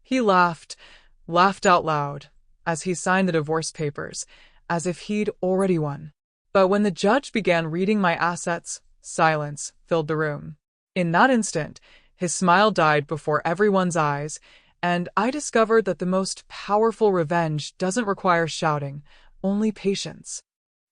He laughed out loud, as he signed the divorce papers, as if he'd already won. But when the judge began reading my assets, silence filled the room. In that instant, his smile died before everyone's eyes, and I discovered that the most powerful revenge doesn't require shouting, only patience.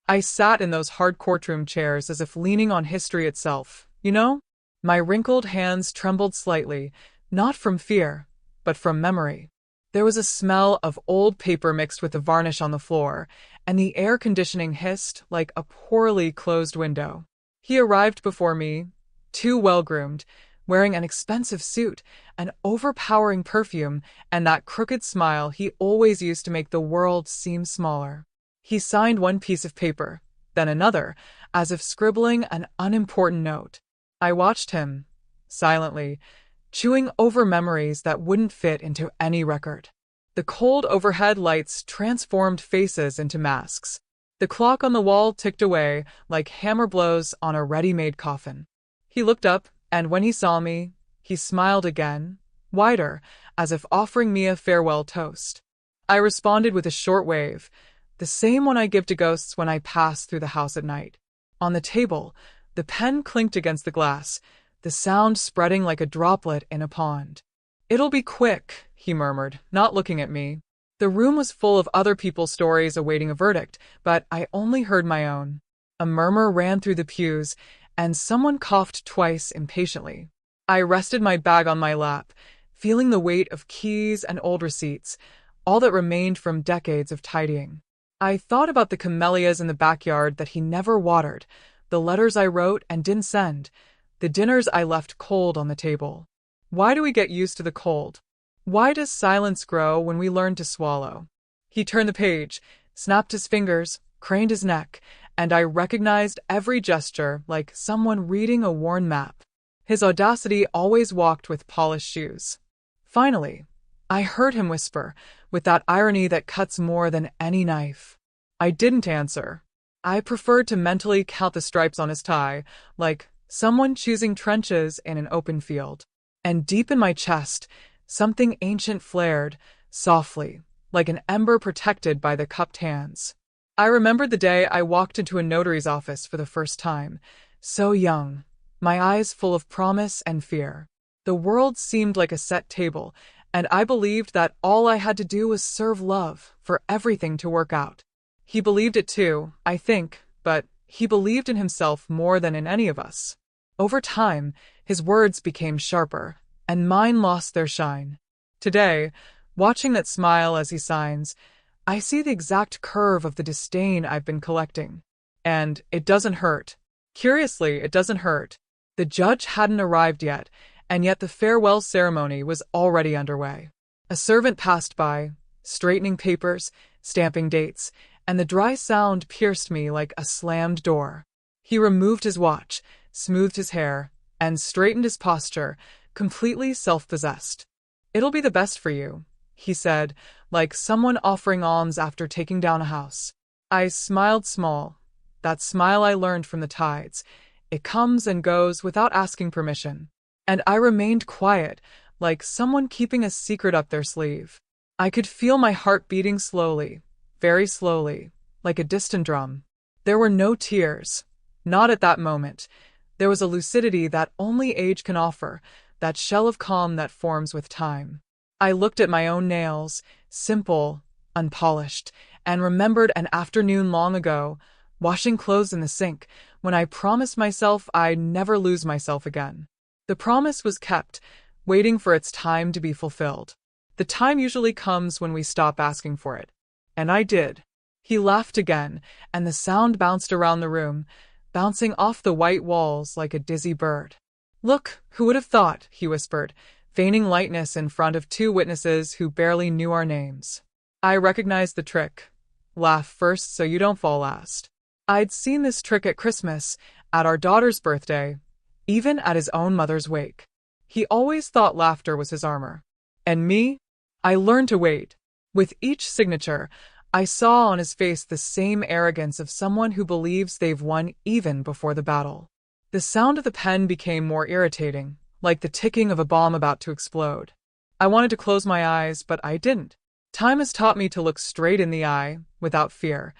I sat in those hard courtroom chairs as if leaning on history itself, you know? My wrinkled hands trembled slightly, not from fear, but from memory. There was a smell of old paper mixed with the varnish on the floor, and the air conditioning hissed like a poorly closed window. He arrived before me, too well-groomed, wearing an expensive suit, an overpowering perfume, and that crooked smile he always used to make the world seem smaller. He signed one piece of paper, then another, as if scribbling an unimportant note. I watched him, silently, chewing over memories that wouldn't fit into any record. The cold overhead lights transformed faces into masks. The clock on the wall ticked away like hammer blows on a ready-made coffin. He looked up, and when he saw me, he smiled again, wider, as if offering me a farewell toast. I responded with a short wave, the same one I give to ghosts when I pass through the house at night. On the table, the pen clinked against the glass, the sound spreading like a droplet in a pond. "It'll be quick," he murmured, not looking at me. The room was full of other people's stories awaiting a verdict, but I only heard my own. A murmur ran through the pews, and someone coughed twice impatiently. I rested my bag on my lap, feeling the weight of keys and old receipts, all that remained from decades of tidying. I thought about the camellias in the backyard that he never watered, the letters I wrote and didn't send, the dinners I left cold on the table. Why do we get used to the cold? Why does silence grow when we learn to swallow? He turned the page, snapped his fingers, craned his neck, and I recognized every gesture like someone reading a worn map. His audacity always walked with polished shoes. Finally, I heard him whisper, with that irony that cuts more than any knife. I didn't answer. I preferred to mentally count the stripes on his tie, like someone choosing trenches in an open field. And deep in my chest, something ancient flared, softly, like an ember protected by the cupped hands. I remembered the day I walked into a notary's office for the first time, so young, my eyes full of promise and fear. The world seemed like a set table, and I believed that all I had to do was serve love for everything to work out. He believed it too, I think, but he believed in himself more than in any of us. Over time, his words became sharper, and mine lost their shine. Today, watching that smile as he signs, I see the exact curve of the disdain I've been collecting. And it doesn't hurt. Curiously, it doesn't hurt. The judge hadn't arrived yet, and yet the farewell ceremony was already underway. A servant passed by, straightening papers, stamping dates, and the dry sound pierced me like a slammed door. He removed his watch, smoothed his hair, and straightened his posture, completely self-possessed. "It'll be the best for you," he said, like someone offering alms after taking down a house. I smiled small, that smile I learned from the tides. It comes and goes without asking permission. And I remained quiet, like someone keeping a secret up their sleeve. I could feel my heart beating slowly, very slowly, like a distant drum. There were no tears. Not at that moment. There was a lucidity that only age can offer, that shell of calm that forms with time. I looked at my own nails, simple, unpolished, and remembered an afternoon long ago, washing clothes in the sink, when I promised myself I'd never lose myself again. The promise was kept, waiting for its time to be fulfilled. The time usually comes when we stop asking for it. And I did. He laughed again, and the sound bounced around the room, bouncing off the white walls like a dizzy bird. "Look, who would have thought," he whispered, feigning lightness in front of two witnesses who barely knew our names. I recognized the trick. Laugh first so you don't fall last. I'd seen this trick at Christmas, at our daughter's birthday, even at his own mother's wake. He always thought laughter was his armor. And me? I learned to wait. With each signature, I saw on his face the same arrogance of someone who believes they've won even before the battle. The sound of the pen became more irritating, like the ticking of a bomb about to explode. I wanted to close my eyes, but I didn't. Time has taught me to look straight in the eye, without fear,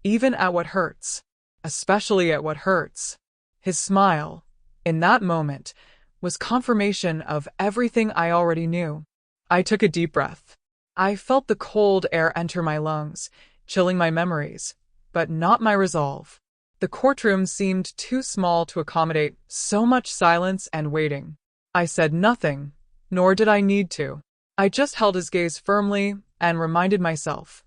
even at what hurts. Especially at what hurts. His smile, in that moment, was confirmation of everything I already knew. I took a deep breath. I felt the cold air enter my lungs, chilling my memories, but not my resolve. The courtroom seemed too small to accommodate so much silence and waiting. I said nothing, nor did I need to. I just held his gaze firmly and reminded myself.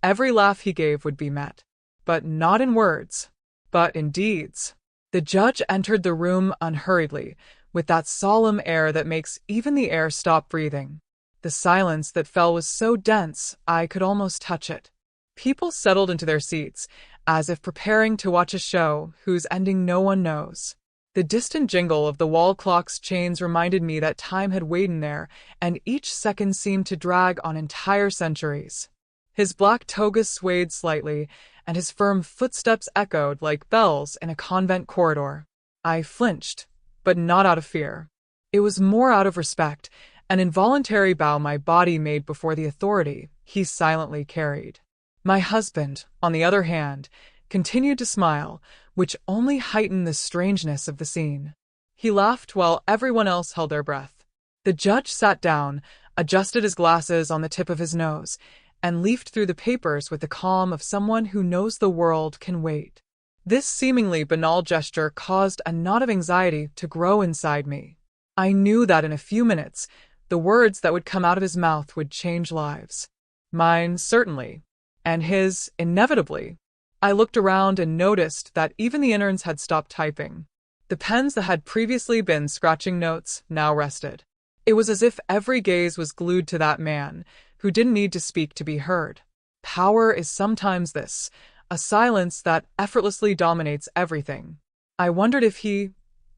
Every laugh he gave would be met. But not in words, but in deeds. The judge entered the room unhurriedly, with that solemn air that makes even the air stop breathing. The silence that fell was so dense I could almost touch it. People settled into their seats, as if preparing to watch a show whose ending no one knows. The distant jingle of the wall clock's chains reminded me that time had waited there, and each second seemed to drag on entire centuries. His black toga swayed slightly, and his firm footsteps echoed like bells in a convent corridor. I flinched, but not out of fear. It was more out of respect, an involuntary bow my body made before the authority he silently carried. My husband, on the other hand, continued to smile, which only heightened the strangeness of the scene. He laughed while everyone else held their breath. The judge sat down, adjusted his glasses on the tip of his nose, and leafed through the papers with the calm of someone who knows the world can wait. This seemingly banal gesture caused a knot of anxiety to grow inside me. I knew that in a few minutes, the words that would come out of his mouth would change lives. Mine, certainly, and his, inevitably. I looked around and noticed that even the interns had stopped typing. The pens that had previously been scratching notes now rested. It was as if every gaze was glued to that man, who didn't need to speak to be heard. Power is sometimes this, a silence that effortlessly dominates everything. I wondered if he,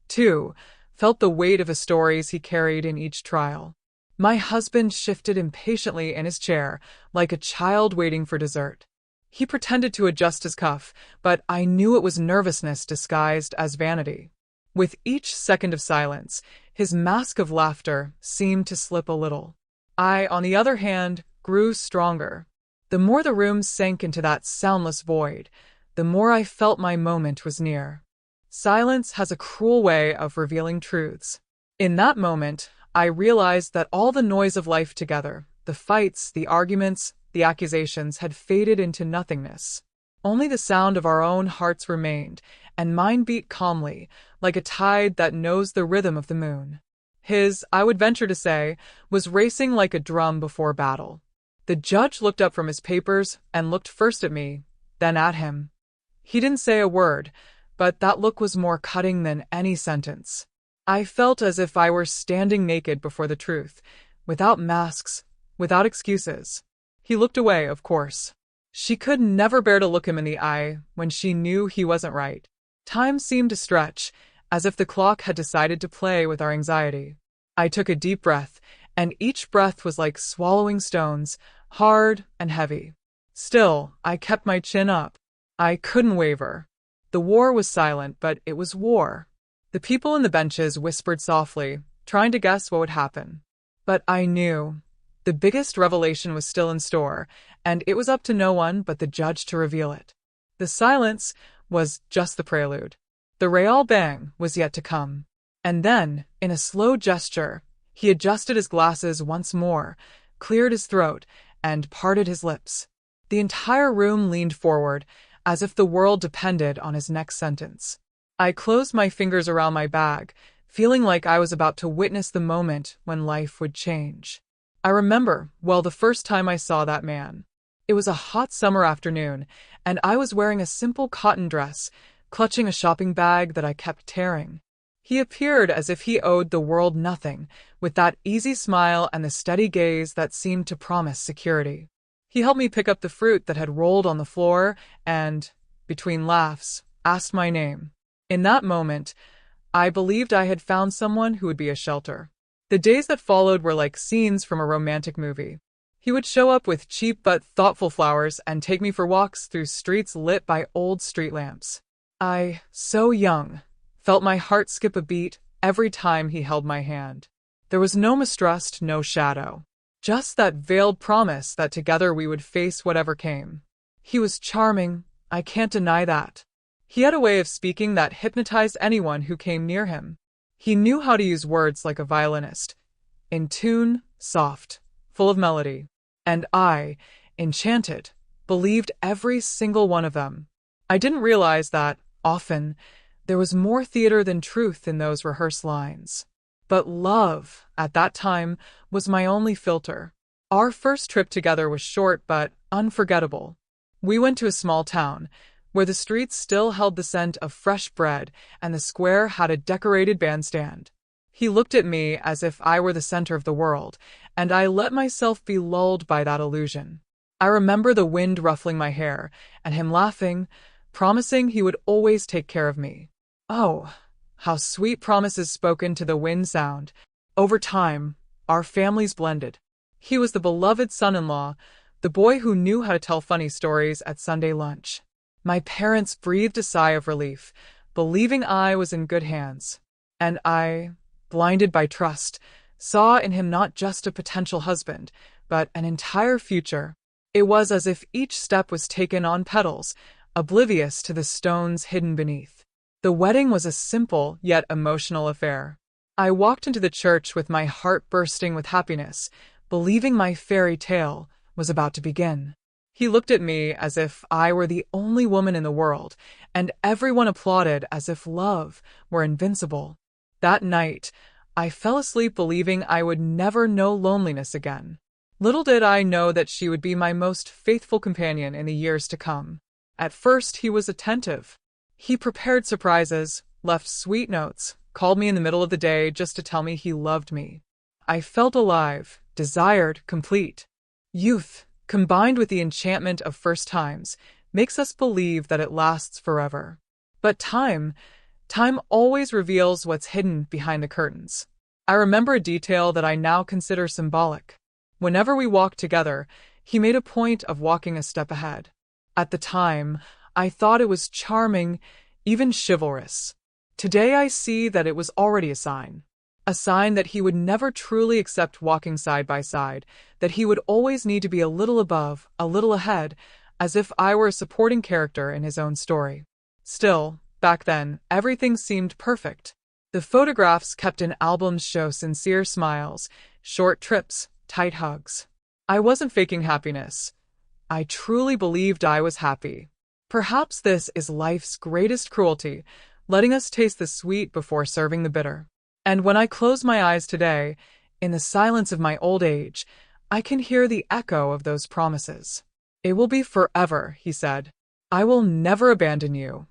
too, felt the weight of the stories he carried in each trial. My husband shifted impatiently in his chair, like a child waiting for dessert. He pretended to adjust his cuff, but I knew it was nervousness disguised as vanity. With each second of silence, his mask of laughter seemed to slip a little. I, on the other hand, grew stronger. The more the room sank into that soundless void, the more I felt my moment was near. Silence has a cruel way of revealing truths. In that moment, I realized that all the noise of life together, the fights, the arguments, the accusations, had faded into nothingness. Only the sound of our own hearts remained, and mine beat calmly, like a tide that knows the rhythm of the moon. His, I would venture to say, was racing like a drum before battle. The judge looked up from his papers and looked first at me, then at him. He didn't say a word, but that look was more cutting than any sentence. I felt as if I were standing naked before the truth, without masks, without excuses. He looked away, of course. She could never bear to look him in the eye when she knew he wasn't right. Time seemed to stretch, as if the clock had decided to play with our anxiety. I took a deep breath, and each breath was like swallowing stones, hard and heavy. Still, I kept my chin up. I couldn't waver. The war was silent, but it was war. The people on the benches whispered softly, trying to guess what would happen. But I knew. The biggest revelation was still in store, and it was up to no one but the judge to reveal it. The silence was just the prelude. The real bang was yet to come. And then, in a slow gesture, he adjusted his glasses once more, cleared his throat, and parted his lips. The entire room leaned forward, as if the world depended on his next sentence. I closed my fingers around my bag, feeling like I was about to witness the moment when life would change. I remember, well, the first time I saw that man. It was a hot summer afternoon, and I was wearing a simple cotton dress, clutching a shopping bag that I kept tearing. He appeared as if he owed the world nothing, with that easy smile and the steady gaze that seemed to promise security. He helped me pick up the fruit that had rolled on the floor and, between laughs, asked my name. In that moment, I believed I had found someone who would be a shelter. The days that followed were like scenes from a romantic movie. He would show up with cheap but thoughtful flowers and take me for walks through streets lit by old street lamps. I, so young, felt my heart skip a beat every time he held my hand. There was no mistrust, no shadow. Just that veiled promise that together we would face whatever came. He was charming, I can't deny that. He had a way of speaking that hypnotized anyone who came near him. He knew how to use words like a violinist. In tune, soft, full of melody. And I, enchanted, believed every single one of them. I didn't realize that, often, there was more theater than truth in those rehearsed lines. But love, at that time, was my only filter. Our first trip together was short but unforgettable. We went to a small town, where the streets still held the scent of fresh bread and the square had a decorated bandstand. He looked at me as if I were the center of the world, and I let myself be lulled by that illusion. I remember the wind ruffling my hair, and him laughing, promising he would always take care of me. Oh, how sweet promises spoken to the wind sound. Over time, our families blended. He was the beloved son-in-law, the boy who knew how to tell funny stories at Sunday lunch. My parents breathed a sigh of relief, believing I was in good hands. And I, blinded by trust, saw in him not just a potential husband, but an entire future. It was as if each step was taken on petals, oblivious to the stones hidden beneath. The wedding was a simple yet emotional affair. I walked into the church with my heart bursting with happiness, believing my fairy tale was about to begin. He looked at me as if I were the only woman in the world, and everyone applauded as if love were invincible. That night, I fell asleep believing I would never know loneliness again. Little did I know that she would be my most faithful companion in the years to come. At first, he was attentive. He prepared surprises, left sweet notes, called me in the middle of the day just to tell me he loved me. I felt alive, desired, complete. Youth, combined with the enchantment of first times, makes us believe that it lasts forever. But time always reveals what's hidden behind the curtains. I remember a detail that I now consider symbolic. Whenever we walked together, he made a point of walking a step ahead. At the time, I thought it was charming, even chivalrous. Today I see that it was already a sign that he would never truly accept walking side by side, that he would always need to be a little above, a little ahead, as if I were a supporting character in his own story. Still, back then, everything seemed perfect. The photographs kept in albums show sincere smiles, short trips, tight hugs. I wasn't faking happiness. I truly believed I was happy. Perhaps this is life's greatest cruelty, letting us taste the sweet before serving the bitter. And when I close my eyes today, in the silence of my old age, I can hear the echo of those promises. It will be forever, he said. I will never abandon you.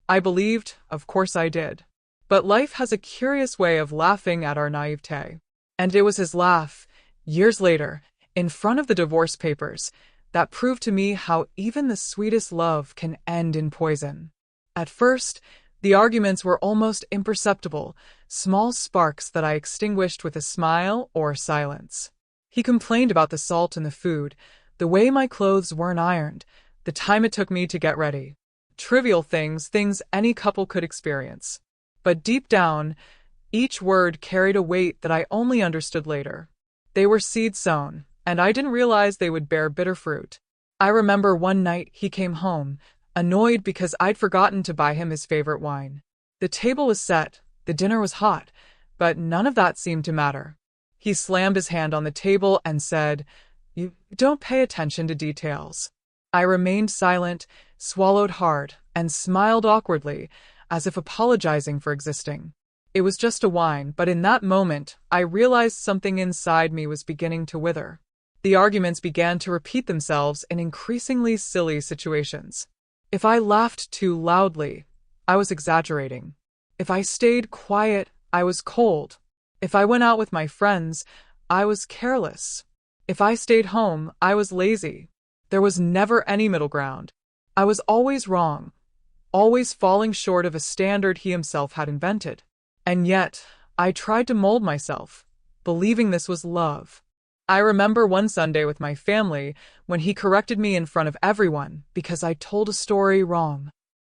I believed, of course I did. But life has a curious way of laughing at our naivete. And it was his laugh, years later, in front of the divorce papers, that proved to me how even the sweetest love can end in poison. At first, the arguments were almost imperceptible, small sparks that I extinguished with a smile or silence. He complained about the salt in the food, the way my clothes weren't ironed, the time it took me to get ready. Trivial things any couple could experience. But deep down, each word carried a weight that I only understood later. They were seeds sown, and I didn't realize they would bear bitter fruit. I remember one night he came home, annoyed because I'd forgotten to buy him his favorite wine. The table was set, the dinner was hot, but none of that seemed to matter. He slammed his hand on the table and said, "You don't pay attention to details." I remained silent, swallowed hard, and smiled awkwardly, as if apologizing for existing. It was just a wine, but in that moment, I realized something inside me was beginning to wither. The arguments began to repeat themselves in increasingly silly situations. If I laughed too loudly, I was exaggerating. If I stayed quiet, I was cold. If I went out with my friends, I was careless. If I stayed home, I was lazy. There was never any middle ground. I was always wrong, always falling short of a standard he himself had invented. And yet, I tried to mold myself, believing this was love. I remember one Sunday with my family when he corrected me in front of everyone because I told a story wrong.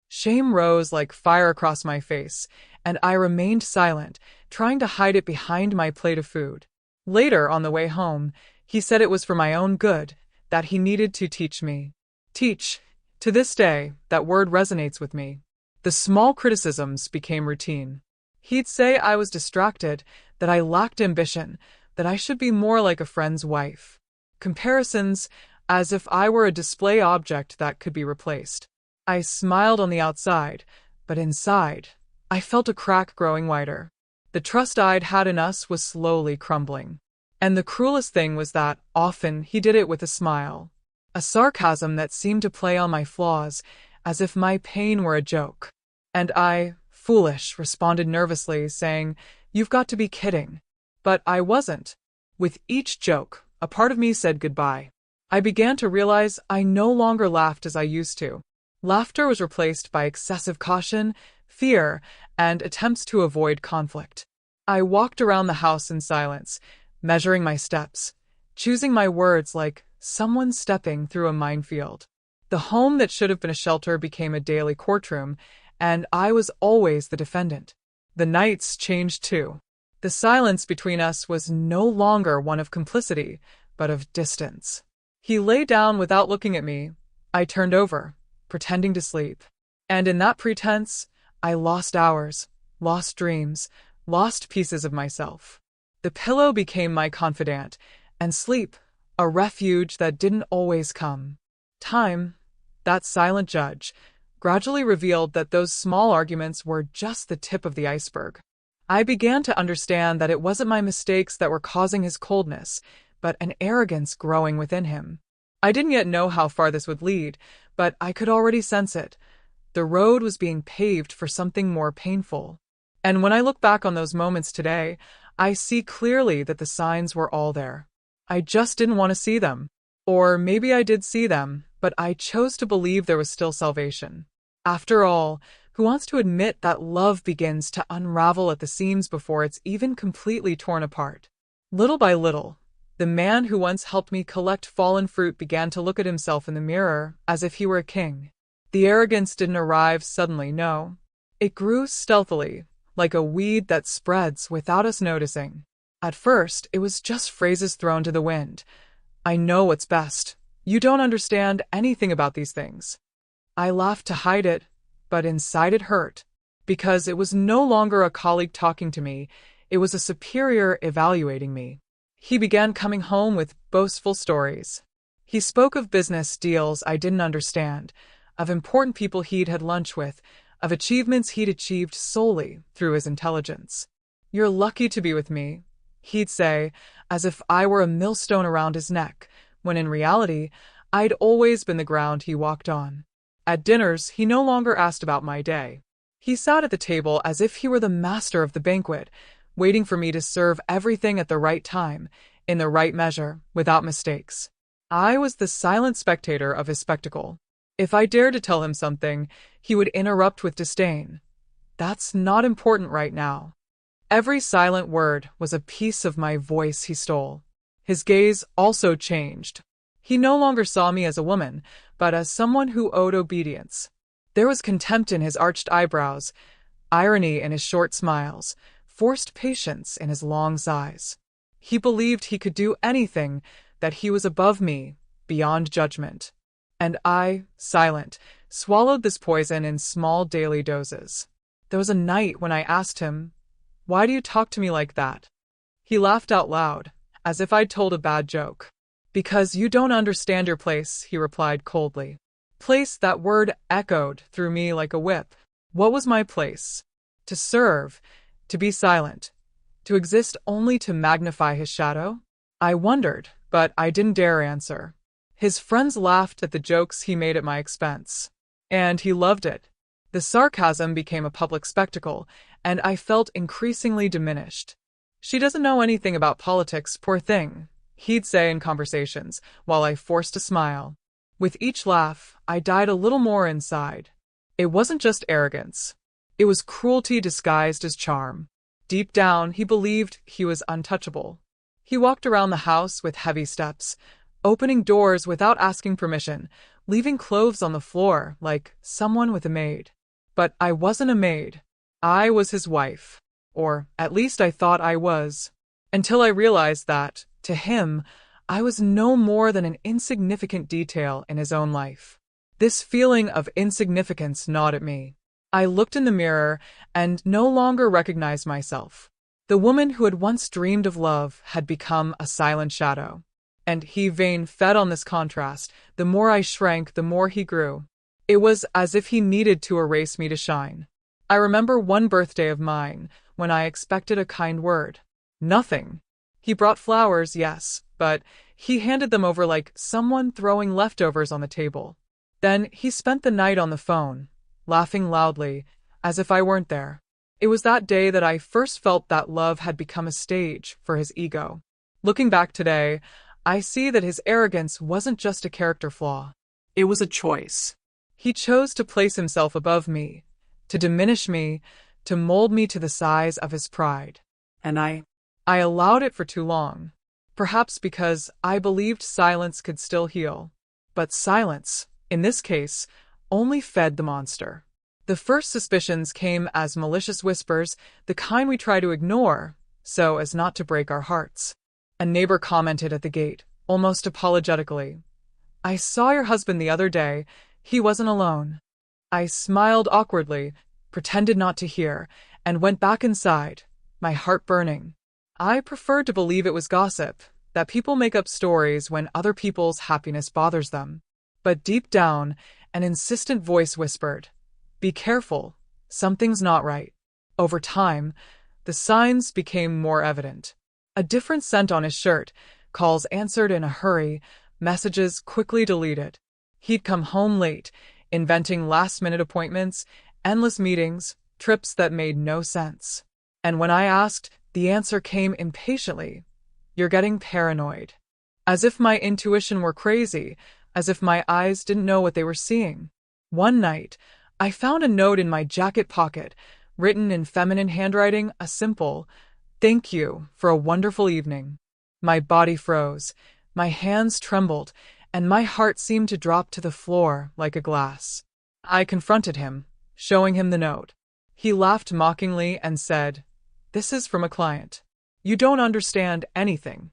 Shame rose like fire across my face, and I remained silent, trying to hide it behind my plate of food. Later, on the way home, he said it was for my own good, that he needed to teach me. Teach. To this day, that word resonates with me. The small criticisms became routine. He'd say I was distracted, that I lacked ambition, that I should be more like a friend's wife. Comparisons, as if I were a display object that could be replaced. I smiled on the outside, but inside, I felt a crack growing wider. The trust I'd had in us was slowly crumbling. And the cruelest thing was that, often, he did it with a smile. A sarcasm that seemed to play on my flaws, as if my pain were a joke. And I, foolish, responded nervously, saying, "You've got to be kidding." But I wasn't. With each joke, a part of me said goodbye. I began to realize I no longer laughed as I used to. Laughter was replaced by excessive caution, fear, and attempts to avoid conflict. I walked around the house in silence, measuring my steps, choosing my words like someone stepping through a minefield. The home that should have been a shelter became a daily courtroom, and I was always the defendant. The nights changed too. The silence between us was no longer one of complicity, but of distance. He lay down without looking at me. I turned over, pretending to sleep. And in that pretense, I lost hours, lost dreams, lost pieces of myself. The pillow became my confidant, and sleep, a refuge that didn't always come. Time, that silent judge, gradually revealed that those small arguments were just the tip of the iceberg. I began to understand that it wasn't my mistakes that were causing his coldness, but an arrogance growing within him. I didn't yet know how far this would lead, but I could already sense it. The road was being paved for something more painful. And when I look back on those moments today, I see clearly that the signs were all there. I just didn't want to see them. Or maybe I did see them, but I chose to believe there was still salvation. After all, who wants to admit that love begins to unravel at the seams before it's even completely torn apart? Little by little, the man who once helped me collect fallen fruit began to look at himself in the mirror as if he were a king. The arrogance didn't arrive suddenly, no. It grew stealthily, like a weed that spreads without us noticing. At first, it was just phrases thrown to the wind. "I know what's best. You don't understand anything about these things." I laughed to hide it, but inside it hurt. Because it was no longer a colleague talking to me, it was a superior evaluating me. He began coming home with boastful stories. He spoke of business deals I didn't understand, of important people he'd had lunch with, of achievements he'd achieved solely through his intelligence. "You're lucky to be with me," he'd say, as if I were a millstone around his neck, when in reality, I'd always been the ground he walked on. At dinners, he no longer asked about my day. He sat at the table as if he were the master of the banquet, waiting for me to serve everything at the right time, in the right measure, without mistakes. I was the silent spectator of his spectacle. If I dared to tell him something, he would interrupt with disdain. "That's not important right now." Every silent word was a piece of my voice he stole. His gaze also changed. He no longer saw me as a woman, but as someone who owed obedience. There was contempt in his arched eyebrows, irony in his short smiles, forced patience in his long sighs. He believed he could do anything, that he was above me, beyond judgment. And I, silent, swallowed this poison in small daily doses. There was a night when I asked him, "Why do you talk to me like that?" He laughed out loud, as if I'd told a bad joke. "Because you don't understand your place," he replied coldly. Place, that word echoed through me like a whip. What was my place? To serve, to be silent, to exist only to magnify his shadow? I wondered, but I didn't dare answer. His friends laughed at the jokes he made at my expense. And he loved it. The sarcasm became a public spectacle, and I felt increasingly diminished. "She doesn't know anything about politics, poor thing," he'd say in conversations, while I forced a smile. With each laugh, I died a little more inside. It wasn't just arrogance. It was cruelty disguised as charm. Deep down, he believed he was untouchable. He walked around the house with heavy steps, opening doors without asking permission, leaving clothes on the floor like someone with a maid. But I wasn't a maid. I was his wife. or at least I thought I was, until I realized that, to him, I was no more than an insignificant detail in his own life. This feeling of insignificance gnawed at me. I looked in the mirror and no longer recognized myself. The woman who had once dreamed of love had become a silent shadow. And he vein fed on this contrast. The more I shrank, the more he grew. It was as if he needed to erase me to shine. I remember one birthday of mine, when I expected a kind word. Nothing. He brought flowers, yes, but he handed them over like someone throwing leftovers on the table. Then he spent the night on the phone, laughing loudly, as if I weren't there. It was that day that I first felt that love had become a stage for his ego. Looking back today, I see that his arrogance wasn't just a character flaw. It was a choice. He chose to place himself above me, to diminish me, to mold me to the size of his pride. And I allowed it for too long. Perhaps because I believed silence could still heal. But silence, in this case, only fed the monster. The first suspicions came as malicious whispers, the kind we try to ignore, so as not to break our hearts. A neighbor commented at the gate, almost apologetically, "I saw your husband the other day. He wasn't alone." I smiled awkwardly, pretended not to hear, and went back inside, my heart burning. I preferred to believe it was gossip, that people make up stories when other people's happiness bothers them. But deep down, an insistent voice whispered, "Be careful, something's not right." Over time, the signs became more evident. A different scent on his shirt, calls answered in a hurry, messages quickly deleted. He'd come home late, inventing last-minute appointments, endless meetings, trips that made no sense. And when I asked, the answer came impatiently, "You're getting paranoid." As if my intuition were crazy, as if my eyes didn't know what they were seeing. One night, I found a note in my jacket pocket, written in feminine handwriting, a simple, "Thank you for a wonderful evening." My body froze, my hands trembled, and my heart seemed to drop to the floor like a glass. I confronted him, showing him the note. He laughed mockingly and said, "This is from a client. You don't understand anything."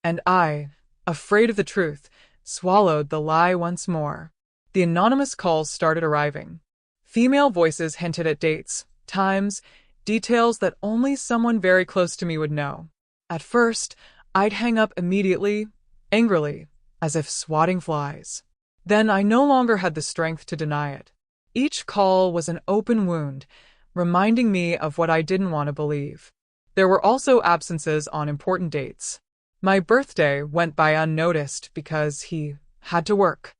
And I, afraid of the truth, swallowed the lie once more. The anonymous calls started arriving. Female voices hinted at dates, times, details that only someone very close to me would know. At first, I'd hang up immediately, angrily, as if swatting flies. Then I no longer had the strength to deny it. Each call was an open wound, reminding me of what I didn't want to believe. There were also absences on important dates. My birthday went by unnoticed because he had to work.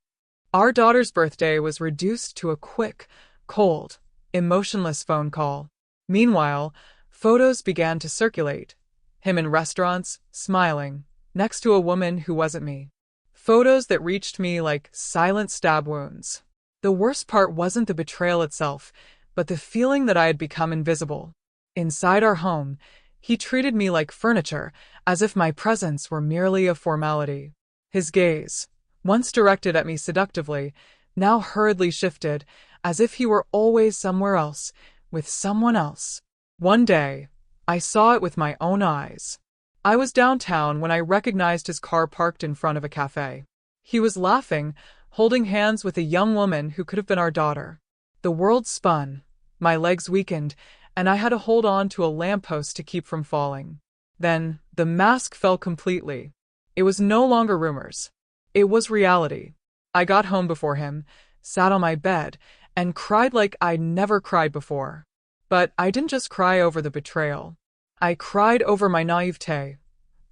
Our daughter's birthday was reduced to a quick, cold, emotionless phone call. Meanwhile, photos began to circulate. Him in restaurants, smiling, next to a woman who wasn't me. Photos that reached me like silent stab wounds. The worst part wasn't the betrayal itself, but the feeling that I had become invisible. Inside our home, he treated me like furniture, as if my presence were merely a formality. His gaze, once directed at me seductively, now hurriedly shifted, as if he were always somewhere else, with someone else. One day, I saw it with my own eyes. I was downtown when I recognized his car parked in front of a cafe. He was laughing, holding hands with a young woman who could have been our daughter. The world spun, my legs weakened, and I had to hold on to a lamppost to keep from falling. Then, the mask fell completely. It was no longer rumors. It was reality. I got home before him, sat on my bed, and cried like I'd never cried before. But I didn't just cry over the betrayal. I cried over my naivete,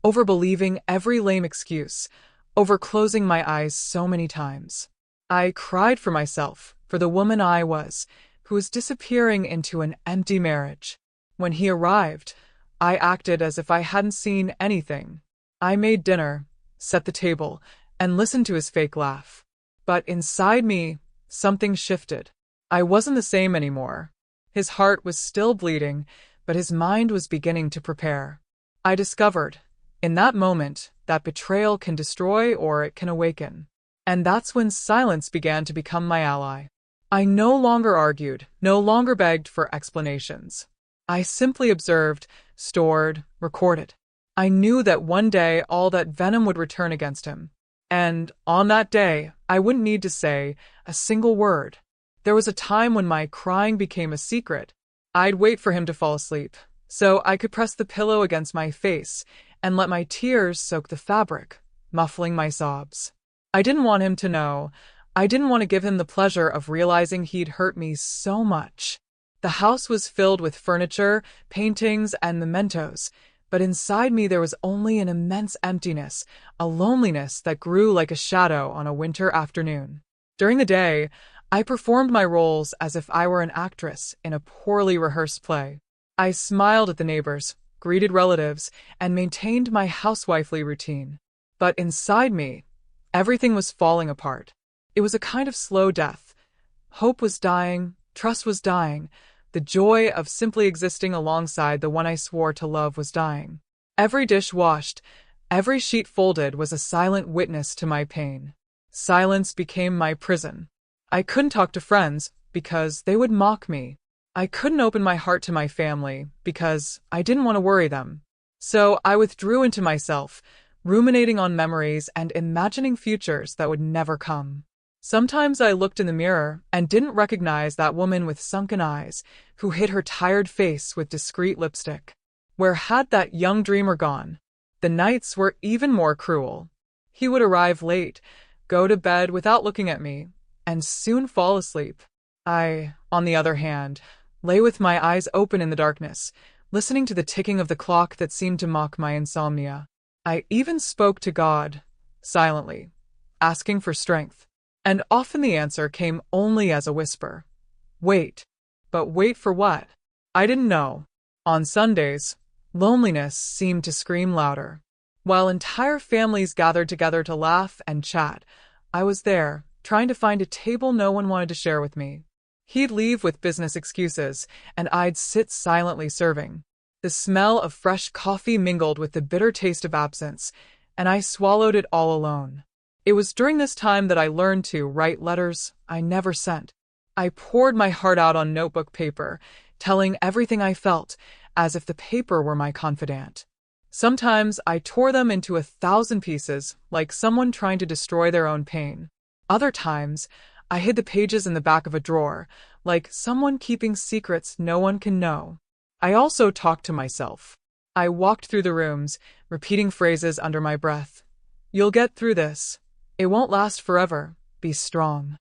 over believing every lame excuse, over closing my eyes so many times. I cried for myself, for the woman I was, who was disappearing into an empty marriage. When he arrived, I acted as if I hadn't seen anything. I made dinner, set the table, and listened to his fake laugh. But inside me, something shifted. I wasn't the same anymore. His heart was still bleeding, but his mind was beginning to prepare. I discovered, in that moment, that betrayal can destroy or it can awaken. And that's when silence began to become my ally. I no longer argued, no longer begged for explanations. I simply observed, stored, recorded. I knew that one day all that venom would return against him. And on that day, I wouldn't need to say a single word. There was a time when my crying became a secret. I'd wait for him to fall asleep, so I could press the pillow against my face and let my tears soak the fabric, muffling my sobs. I didn't want him to know. I didn't want to give him the pleasure of realizing he'd hurt me so much. The house was filled with furniture, paintings, and mementos, but inside me there was only an immense emptiness, a loneliness that grew like a shadow on a winter afternoon. During the day, I performed my roles as if I were an actress in a poorly rehearsed play. I smiled at the neighbors, greeted relatives, and maintained my housewifely routine. But inside me, everything was falling apart. It was a kind of slow death. Hope was dying, trust was dying, the joy of simply existing alongside the one I swore to love was dying. Every dish washed, every sheet folded was a silent witness to my pain. Silence became my prison. I couldn't talk to friends because they would mock me. I couldn't open my heart to my family because I didn't want to worry them. So I withdrew into myself, ruminating on memories and imagining futures that would never come. Sometimes I looked in the mirror and didn't recognize that woman with sunken eyes who hid her tired face with discreet lipstick. Where had that young dreamer gone? The nights were even more cruel. He would arrive late, go to bed without looking at me, and soon fall asleep. I, on the other hand, lay with my eyes open in the darkness, listening to the ticking of the clock that seemed to mock my insomnia. I even spoke to God, silently, asking for strength. And often the answer came only as a whisper. Wait. But wait for what? I didn't know. On Sundays, loneliness seemed to scream louder. While entire families gathered together to laugh and chat, I was there, trying to find a table no one wanted to share with me. He'd leave with business excuses, and I'd sit silently serving. The smell of fresh coffee mingled with the bitter taste of absence, and I swallowed it all alone. It was during this time that I learned to write letters I never sent. I poured my heart out on notebook paper, telling everything I felt, as if the paper were my confidant. Sometimes I tore them into 1,000 pieces, like someone trying to destroy their own pain. Other times, I hid the pages in the back of a drawer, like someone keeping secrets no one can know. I also talked to myself. I walked through the rooms, repeating phrases under my breath. You'll get through this. It won't last forever. Be strong.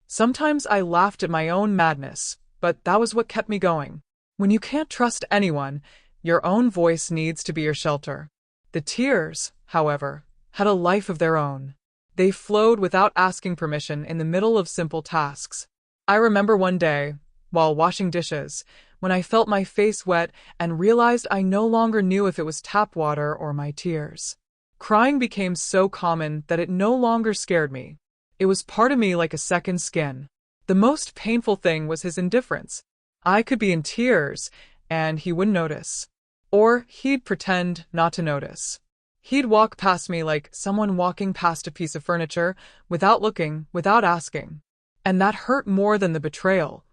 Sometimes I laughed at my own madness, but that was what kept me going. When you can't trust anyone, your own voice needs to be your shelter. The tears, however, had a life of their own. They flowed without asking permission in the middle of simple tasks. I remember one day, while washing dishes, when I felt my face wet and realized I no longer knew if it was tap water or my tears. Crying became so common that it no longer scared me. It was part of me like a second skin. The most painful thing was his indifference. I could be in tears, and he wouldn't notice. Or he'd pretend not to notice. He'd walk past me like someone walking past a piece of furniture, without looking, without asking. And that hurt more than the betrayal,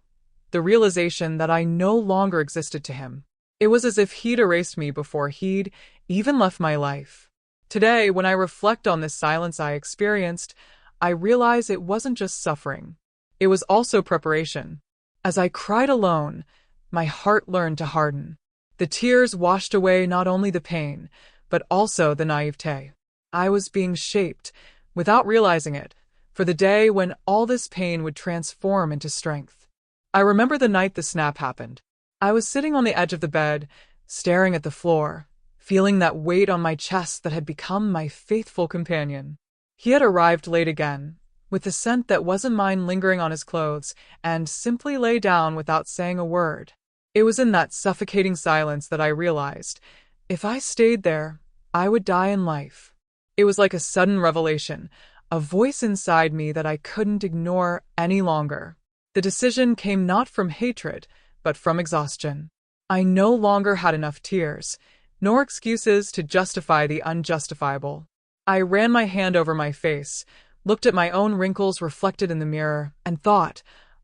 the realization that I no longer existed to him. It was as if he'd erased me before he'd even left my life. Today, when I reflect on this silence I experienced, I realize it wasn't just suffering. It was also preparation. As I cried alone, my heart learned to harden. The tears washed away not only the pain, but also the naivete. I was being shaped, without realizing it, for the day when all this pain would transform into strength. I remember the night the snap happened. I was sitting on the edge of the bed, staring at the floor, feeling that weight on my chest that had become my faithful companion. He had arrived late again, with the scent that wasn't mine lingering on his clothes, and simply lay down without saying a word. It was in that suffocating silence that I realized, if I stayed there, I would die in life. It was like a sudden revelation, a voice inside me that I couldn't ignore any longer. The decision came not from hatred, but from exhaustion. I no longer had enough tears, nor excuses to justify the unjustifiable. I ran my hand over my face, looked at my own wrinkles reflected in the mirror, and thought,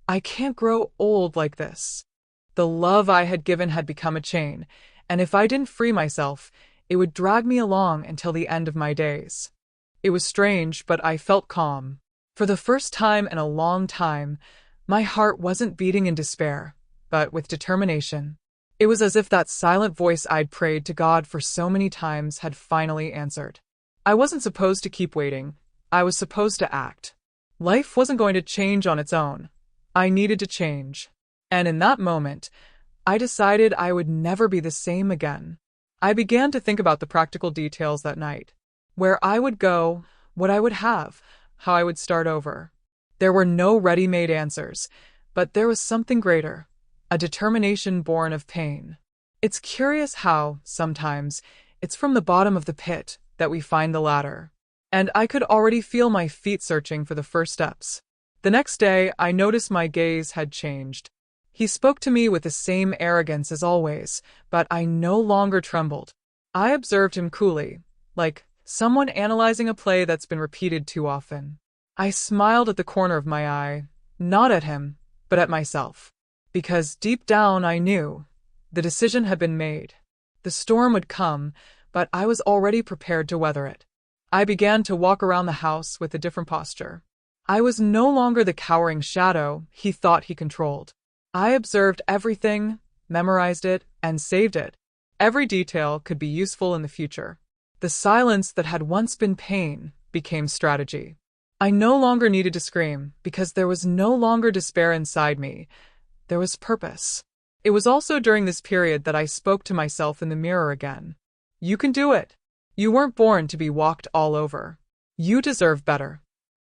I can't grow old like this. The love I had given had become a chain, and if I didn't free myself, it would drag me along until the end of my days. It was strange, but I felt calm. For the first time in a long time, my heart wasn't beating in despair, but with determination. It was as if that silent voice I'd prayed to God for so many times had finally answered. I wasn't supposed to keep waiting. I was supposed to act. Life wasn't going to change on its own. I needed to change. And in that moment, I decided I would never be the same again. I began to think about the practical details that night. Where I would go, what I would have, how I would start over. There were no ready-made answers, but there was something greater, a determination born of pain. It's curious how, sometimes, it's from the bottom of the pit that we find the ladder. And I could already feel my feet searching for the first steps. The next day, I noticed my gaze had changed. He spoke to me with the same arrogance as always, but I no longer trembled. I observed him coolly, like someone analyzing a play that's been repeated too often. I smiled at the corner of my eye, not at him, but at myself. Because deep down I knew the decision had been made. The storm would come, but I was already prepared to weather it. I began to walk around the house with a different posture. I was no longer the cowering shadow he thought he controlled. I observed everything, memorized it, and saved it. Every detail could be useful in the future. The silence that had once been pain became strategy. I no longer needed to scream because there was no longer despair inside me. There was purpose. It was also during this period that I spoke to myself in the mirror again. You can do it. You weren't born to be walked all over. You deserve better.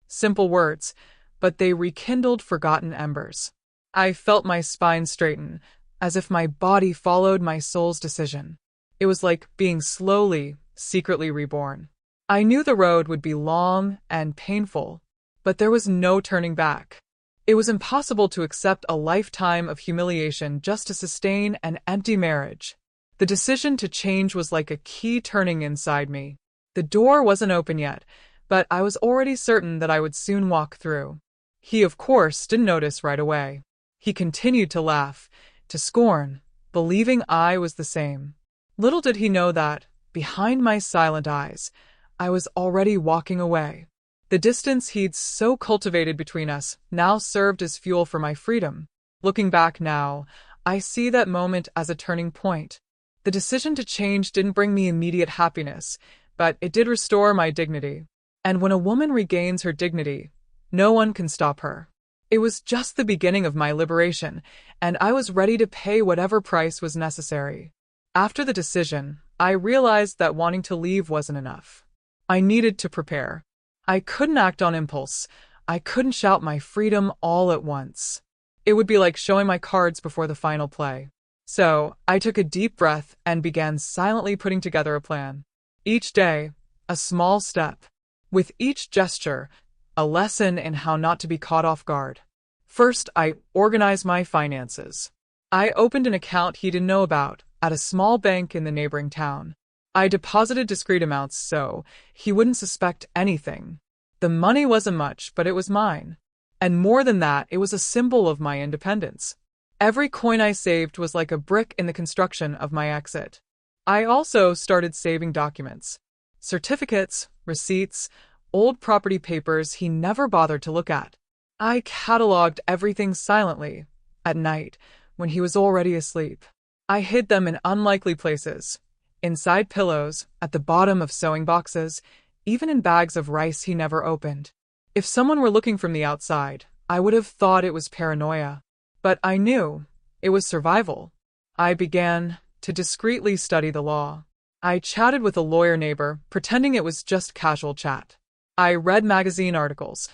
Simple words, but they rekindled forgotten embers. I felt my spine straighten, as if my body followed my soul's decision. It was like being slowly, secretly reborn. I knew the road would be long and painful, but there was no turning back. It was impossible to accept a lifetime of humiliation just to sustain an empty marriage. The decision to change was like a key turning inside me. The door wasn't open yet, but I was already certain that I would soon walk through. He, of course, didn't notice right away. He continued to laugh, to scorn, believing I was the same. Little did he know that, behind my silent eyes, I was already walking away. The distance he'd so cultivated between us now served as fuel for my freedom. Looking back now, I see that moment as a turning point. The decision to change didn't bring me immediate happiness, but it did restore my dignity. And when a woman regains her dignity, no one can stop her. It was just the beginning of my liberation, and I was ready to pay whatever price was necessary. After the decision, I realized that wanting to leave wasn't enough. I needed to prepare. I couldn't act on impulse. I couldn't shout my freedom all at once. It would be like showing my cards before the final play. So, I took a deep breath and began silently putting together a plan. Each day, a small step. With each gesture, a lesson in how not to be caught off guard. First, I organized my finances. I opened an account he didn't know about at a small bank in the neighboring town. I deposited discreet amounts so he wouldn't suspect anything. The money wasn't much, but it was mine. And more than that, it was a symbol of my independence. Every coin I saved was like a brick in the construction of my exit. I also started saving documents. Certificates, receipts, old property papers he never bothered to look at. I cataloged everything silently, at night, when he was already asleep. I hid them in unlikely places, inside pillows, at the bottom of sewing boxes, even in bags of rice he never opened. If someone were looking from the outside, I would have thought it was paranoia. But I knew it was survival. I began to discreetly study the law. I chatted with a lawyer neighbor, pretending it was just casual chat. I read magazine articles,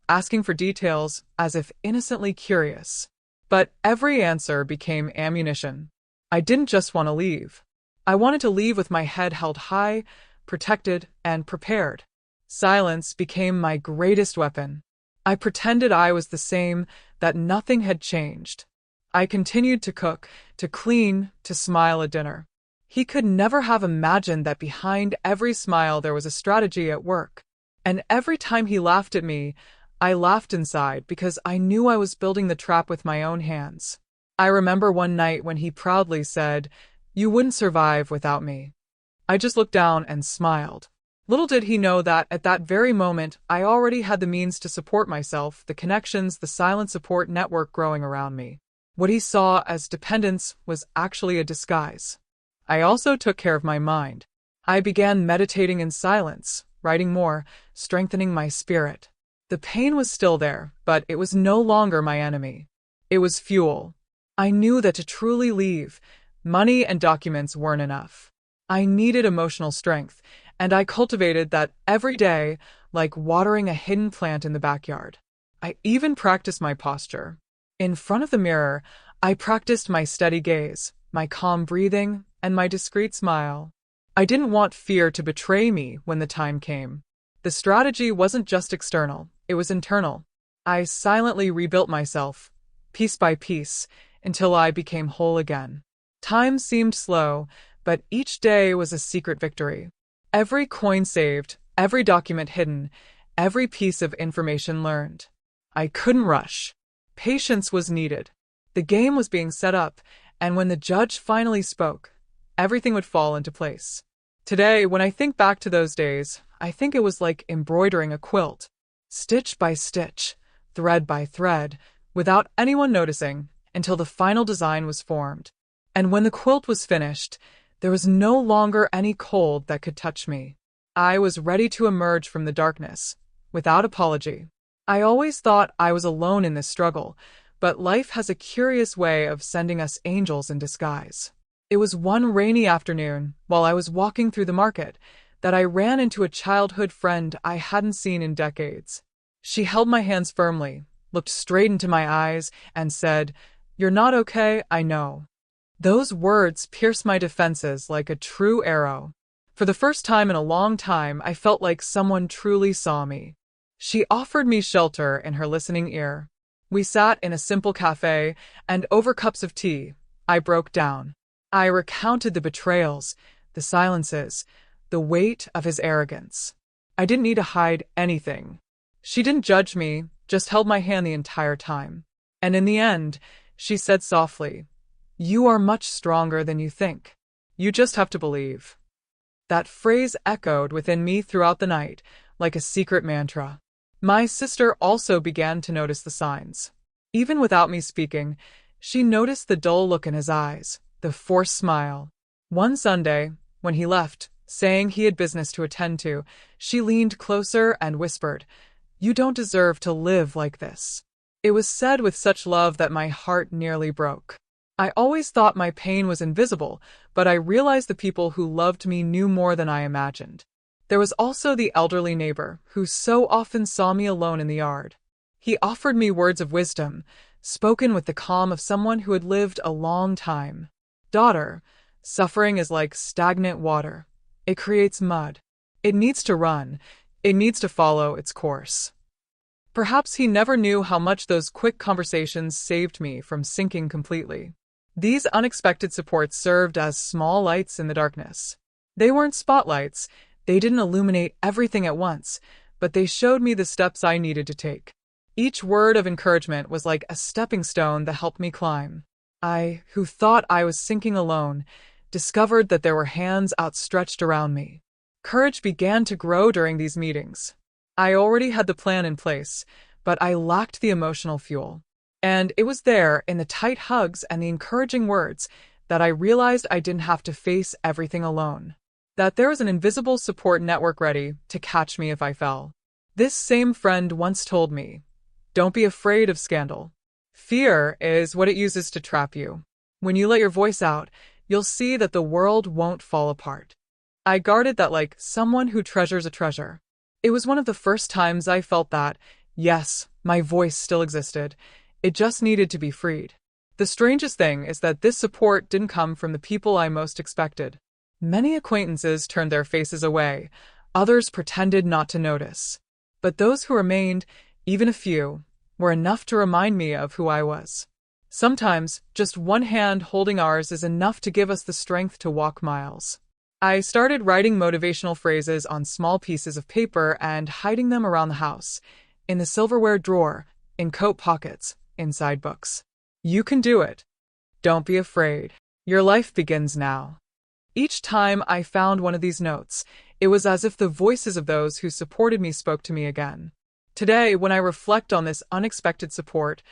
asking for details as if innocently curious. But every answer became ammunition. I didn't just want to leave. I wanted to leave with my head held high, protected, and prepared. Silence became my greatest weapon. I pretended I was the same, that nothing had changed. I continued to cook, to clean, to smile at dinner. He could never have imagined that behind every smile there was a strategy at work. And every time he laughed at me, I laughed inside because I knew I was building the trap with my own hands. I remember one night when he proudly said, "You wouldn't survive without me." I just looked down and smiled. Little did he know that at that very moment, I already had the means to support myself, the connections, the silent support network growing around me. What he saw as dependence was actually a disguise. I also took care of my mind. I began meditating in silence, writing more, strengthening my spirit. The pain was still there, but it was no longer my enemy. It was fuel. I knew that to truly leave, money and documents weren't enough. I needed emotional strength, and I cultivated that every day, like watering a hidden plant in the backyard. I even practiced my posture. In front of the mirror, I practiced my steady gaze, my calm breathing, and my discreet smile. I didn't want fear to betray me when the time came. The strategy wasn't just external, it was internal. I silently rebuilt myself, piece by piece, until I became whole again. Time seemed slow, but each day was a secret victory. Every coin saved, every document hidden, every piece of information learned. I couldn't rush. Patience was needed. The game was being set up, and when the judge finally spoke, everything would fall into place. Today, when I think back to those days, I think it was like embroidering a quilt. Stitch by stitch, thread by thread, without anyone noticing, until the final design was formed. And when the quilt was finished, there was no longer any cold that could touch me. I was ready to emerge from the darkness, without apology. I always thought I was alone in this struggle, but life has a curious way of sending us angels in disguise. It was one rainy afternoon, while I was walking through the market, that I ran into a childhood friend I hadn't seen in decades. She held my hands firmly, looked straight into my eyes, and said, "You're not okay, I know." Those words pierced my defenses like a true arrow. For the first time in a long time, I felt like someone truly saw me. She offered me shelter in her listening ear. We sat in a simple cafe, and over cups of tea, I broke down. I recounted the betrayals, the silences, the weight of his arrogance. I didn't need to hide anything. She didn't judge me, just held my hand the entire time. And in the end, she said softly, "You are much stronger than you think. You just have to believe." That phrase echoed within me throughout the night, like a secret mantra. My sister also began to notice the signs. Even without me speaking, she noticed the dull look in his eyes, the forced smile. One Sunday, when he left, saying he had business to attend to, she leaned closer and whispered, "You don't deserve to live like this." It was said with such love that my heart nearly broke. I always thought my pain was invisible, but I realized the people who loved me knew more than I imagined. There was also the elderly neighbor, who so often saw me alone in the yard. He offered me words of wisdom, spoken with the calm of someone who had lived a long time. "Daughter, suffering is like stagnant water. It creates mud. It needs to run. It needs to follow its course." Perhaps he never knew how much those quick conversations saved me from sinking completely. These unexpected supports served as small lights in the darkness. They weren't spotlights. They didn't illuminate everything at once, but they showed me the steps I needed to take. Each word of encouragement was like a stepping stone that helped me climb. I, who thought I was sinking alone, discovered that there were hands outstretched around me. Courage began to grow during these meetings. I already had the plan in place, but I lacked the emotional fuel. And it was there, in the tight hugs and the encouraging words, that I realized I didn't have to face everything alone. That there was an invisible support network ready to catch me if I fell. This same friend once told me, "Don't be afraid of scandal. Fear is what it uses to trap you. When you let your voice out, you'll see that the world won't fall apart." I guarded that like someone who treasures a treasure. It was one of the first times I felt that, yes, my voice still existed. It just needed to be freed. The strangest thing is that this support didn't come from the people I most expected. Many acquaintances turned their faces away. Others pretended not to notice. But those who remained, even a few, were enough to remind me of who I was. Sometimes, just one hand holding ours is enough to give us the strength to walk miles. I started writing motivational phrases on small pieces of paper and hiding them around the house, in the silverware drawer, in coat pockets, inside books. "You can do it. Don't be afraid. Your life begins now. Each time I found one of these notes, it was as if the voices of those who supported me spoke to me again. Today, when I reflect on this unexpected support,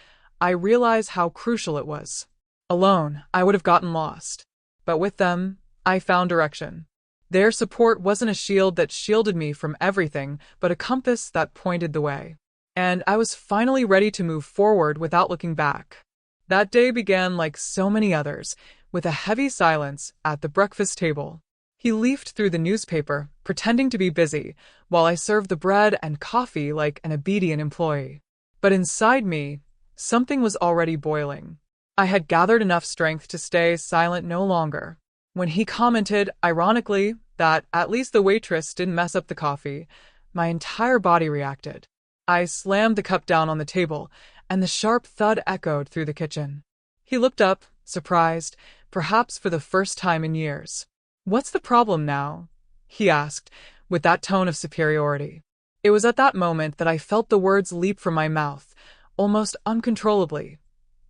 I realize how crucial it was. Alone, I would have gotten lost. But with them, I found direction. Their support wasn't a shield that shielded me from everything, but a compass that pointed the way. And I was finally ready to move forward without looking back. That day began like so many others, with a heavy silence at the breakfast table. He leafed through the newspaper, pretending to be busy, while I served the bread and coffee like an obedient employee. But inside me, something was already boiling. I had gathered enough strength to stay silent no longer. When he commented, ironically, that at least the waitress didn't mess up the coffee, my entire body reacted. I slammed the cup down on the table, and the sharp thud echoed through the kitchen. He looked up, surprised, perhaps for the first time in years. "What's the problem now?" he asked, with that tone of superiority. It was at that moment that I felt the words leap from my mouth, almost uncontrollably.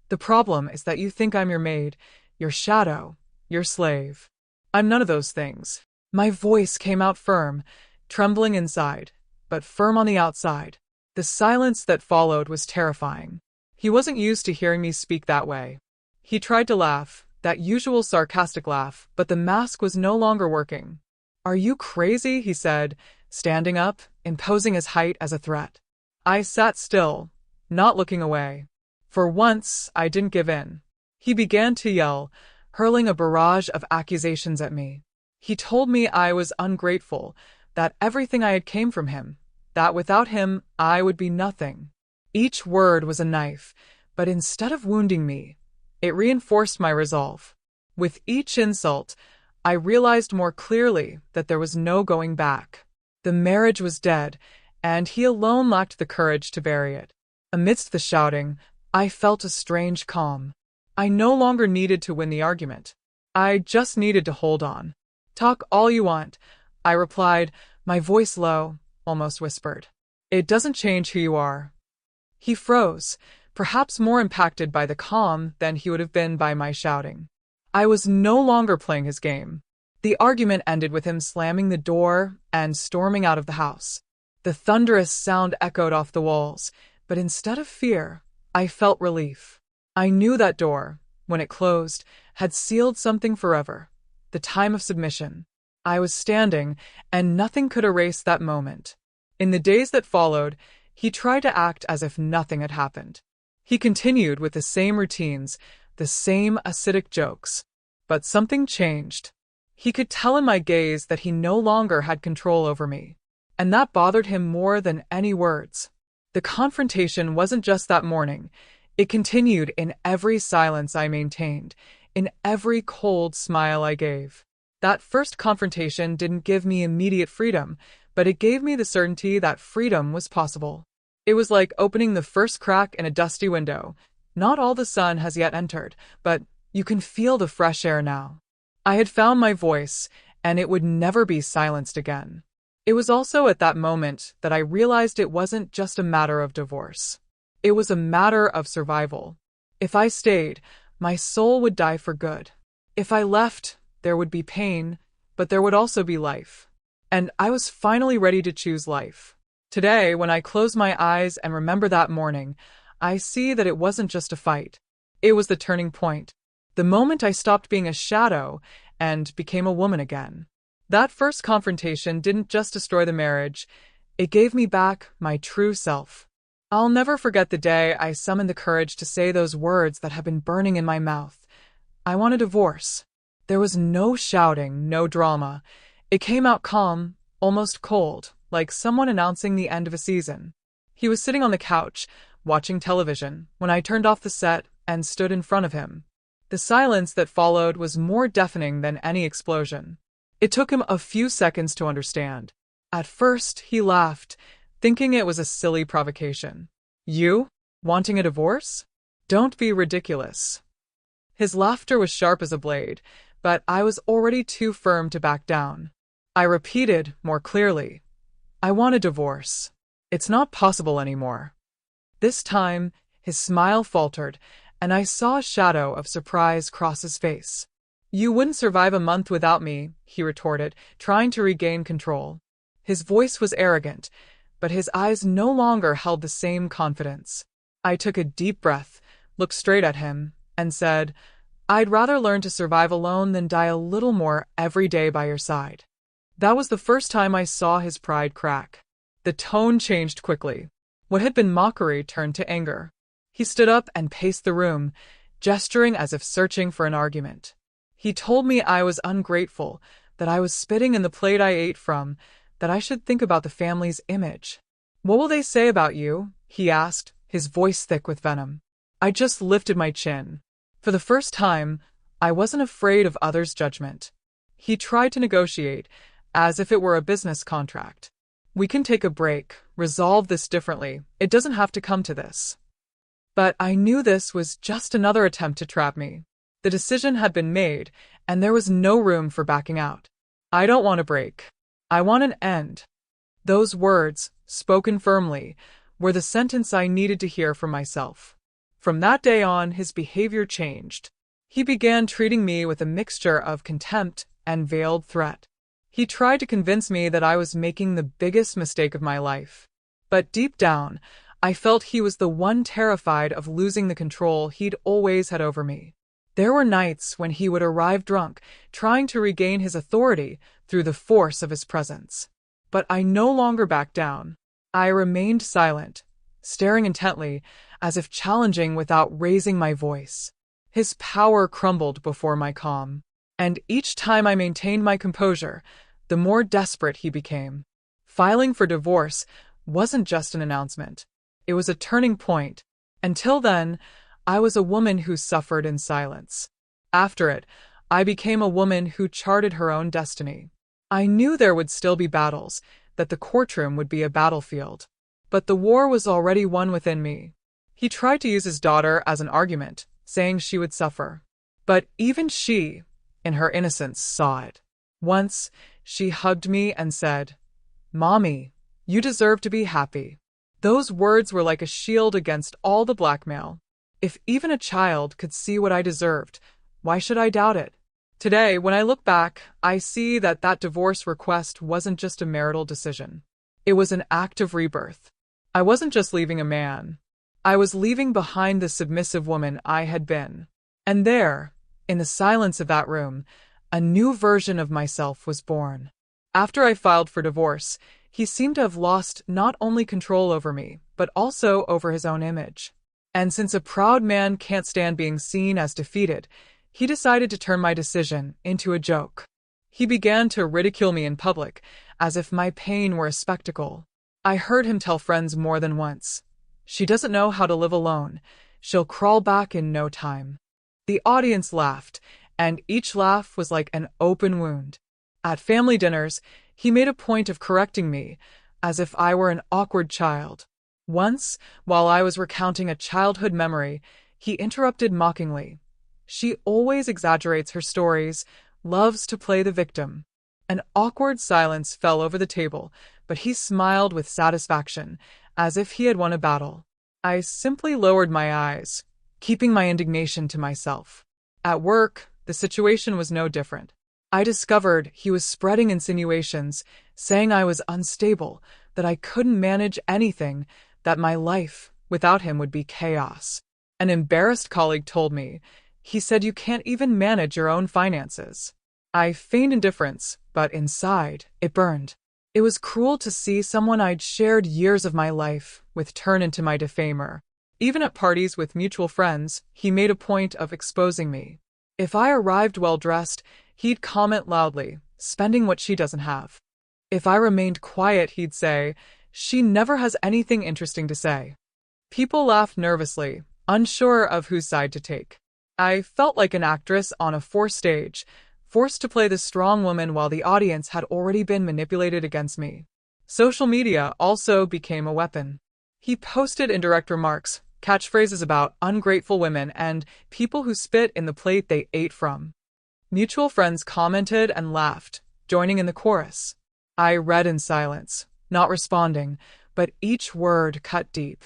"The problem is that you think I'm your maid, your shadow, your slave. I'm none of those things." My voice came out firm, trembling inside, but firm on the outside. The silence that followed was terrifying. He wasn't used to hearing me speak that way. He tried to laugh, that usual sarcastic laugh, but the mask was no longer working. "Are you crazy?" he said, standing up, imposing his height as a threat. I sat still, not looking away. For once, I didn't give in. He began to yell, hurling a barrage of accusations at me. He told me I was ungrateful, that everything I had came from him, that without him I would be nothing. Each word was a knife, but instead of wounding me, it reinforced my resolve. With each insult, I realized more clearly that there was no going back. The marriage was dead, and he alone lacked the courage to bury it. Amidst the shouting, I felt a strange calm. I no longer needed to win the argument. I just needed to hold on. "Talk all you want," I replied, my voice low, almost whispered. "It doesn't change who you are." He froze, perhaps more impacted by the calm than he would have been by my shouting. I was no longer playing his game. The argument ended with him slamming the door and storming out of the house. The thunderous sound echoed off the walls, but instead of fear, I felt relief. I knew that door, when it closed, had sealed something forever. The time of submission. I was standing, and nothing could erase that moment. In the days that followed, he tried to act as if nothing had happened. He continued with the same routines, the same acidic jokes. But something changed. He could tell in my gaze that he no longer had control over me. And that bothered him more than any words. The confrontation wasn't just that morning. It continued in every silence I maintained, in every cold smile I gave. That first confrontation didn't give me immediate freedom, but it gave me the certainty that freedom was possible. It was like opening the first crack in a dusty window. Not all the sun has yet entered, but you can feel the fresh air now. I had found my voice, and it would never be silenced again. It was also at that moment that I realized it wasn't just a matter of divorce. It was a matter of survival. If I stayed, my soul would die for good. If I left, there would be pain, but there would also be life. And I was finally ready to choose life. Today, when I close my eyes and remember that morning, I see that it wasn't just a fight. It was the turning point. The moment I stopped being a shadow and became a woman again. That first confrontation didn't just destroy the marriage, it gave me back my true self. I'll never forget the day I summoned the courage to say those words that have been burning in my mouth. I want a divorce. There was no shouting, no drama. It came out calm, almost cold, like someone announcing the end of a season. He was sitting on the couch, watching television, when I turned off the set and stood in front of him. The silence that followed was more deafening than any explosion. It took him a few seconds to understand. At first, he laughed, thinking it was a silly provocation. "You? Wanting a divorce? Don't be ridiculous." His laughter was sharp as a blade, but I was already too firm to back down. I repeated, more clearly, "I want a divorce. It's not possible anymore." This time, his smile faltered, and I saw a shadow of surprise cross his face. "You wouldn't survive a month without me," he retorted, trying to regain control. His voice was arrogant, but his eyes no longer held the same confidence. I took a deep breath, looked straight at him, and said, "I'd rather learn to survive alone than die a little more every day by your side." That was the first time I saw his pride crack. The tone changed quickly. What had been mockery turned to anger. He stood up and paced the room, gesturing as if searching for an argument. He told me I was ungrateful, that I was spitting in the plate I ate from, that I should think about the family's image. "What will they say about you?" he asked, his voice thick with venom. I just lifted my chin. For the first time, I wasn't afraid of others' judgment. He tried to negotiate, as if it were a business contract. "We can take a break, resolve this differently. It doesn't have to come to this." But I knew this was just another attempt to trap me. The decision had been made, and there was no room for backing out. "I don't want a break. I want an end." Those words, spoken firmly, were the sentence I needed to hear for myself. From that day on, his behavior changed. He began treating me with a mixture of contempt and veiled threat. He tried to convince me that I was making the biggest mistake of my life. But deep down, I felt he was the one terrified of losing the control he'd always had over me. There were nights when he would arrive drunk, trying to regain his authority through the force of his presence. But I no longer backed down. I remained silent, staring intently, as if challenging without raising my voice. His power crumbled before my calm, and each time I maintained my composure, the more desperate he became. Filing for divorce wasn't just an announcement. It was a turning point. Until then, I was a woman who suffered in silence. After it, I became a woman who charted her own destiny. I knew there would still be battles, that the courtroom would be a battlefield. But the war was already won within me. He tried to use his daughter as an argument, saying she would suffer. But even she, in her innocence, saw it. Once, she hugged me and said, "Mommy, you deserve to be happy." Those words were like a shield against all the blackmail. If even a child could see what I deserved, why should I doubt it? Today, when I look back, I see that divorce request wasn't just a marital decision. It was an act of rebirth. I wasn't just leaving a man. I was leaving behind the submissive woman I had been. And there, in the silence of that room, a new version of myself was born. After I filed for divorce, he seemed to have lost not only control over me, but also over his own image. And since a proud man can't stand being seen as defeated, he decided to turn my decision into a joke. He began to ridicule me in public, as if my pain were a spectacle. I heard him tell friends more than once, "She doesn't know how to live alone. She'll crawl back in no time." The audience laughed, and each laugh was like an open wound. At family dinners, he made a point of correcting me, as if I were an awkward child. Once, while I was recounting a childhood memory, he interrupted mockingly. "She always exaggerates her stories, loves to play the victim." An awkward silence fell over the table, but he smiled with satisfaction, as if he had won a battle. I simply lowered my eyes, keeping my indignation to myself. At work, the situation was no different. I discovered he was spreading insinuations, saying I was unstable, that I couldn't manage anything, that my life without him would be chaos. An embarrassed colleague told me, he said, "You can't even manage your own finances." I feigned indifference, but inside, it burned. It was cruel to see someone I'd shared years of my life with turn into my defamer. Even at parties with mutual friends, he made a point of exposing me. If I arrived well-dressed, he'd comment loudly, "Spending what she doesn't have." If I remained quiet, he'd say, "She never has anything interesting to say." People laughed nervously, unsure of whose side to take. I felt like an actress on a forced stage, forced to play the strong woman while the audience had already been manipulated against me. Social media also became a weapon. He posted indirect remarks, catchphrases about ungrateful women and people who spit in the plate they ate from. Mutual friends commented and laughed, joining in the chorus. I read in silence, not responding, but each word cut deep.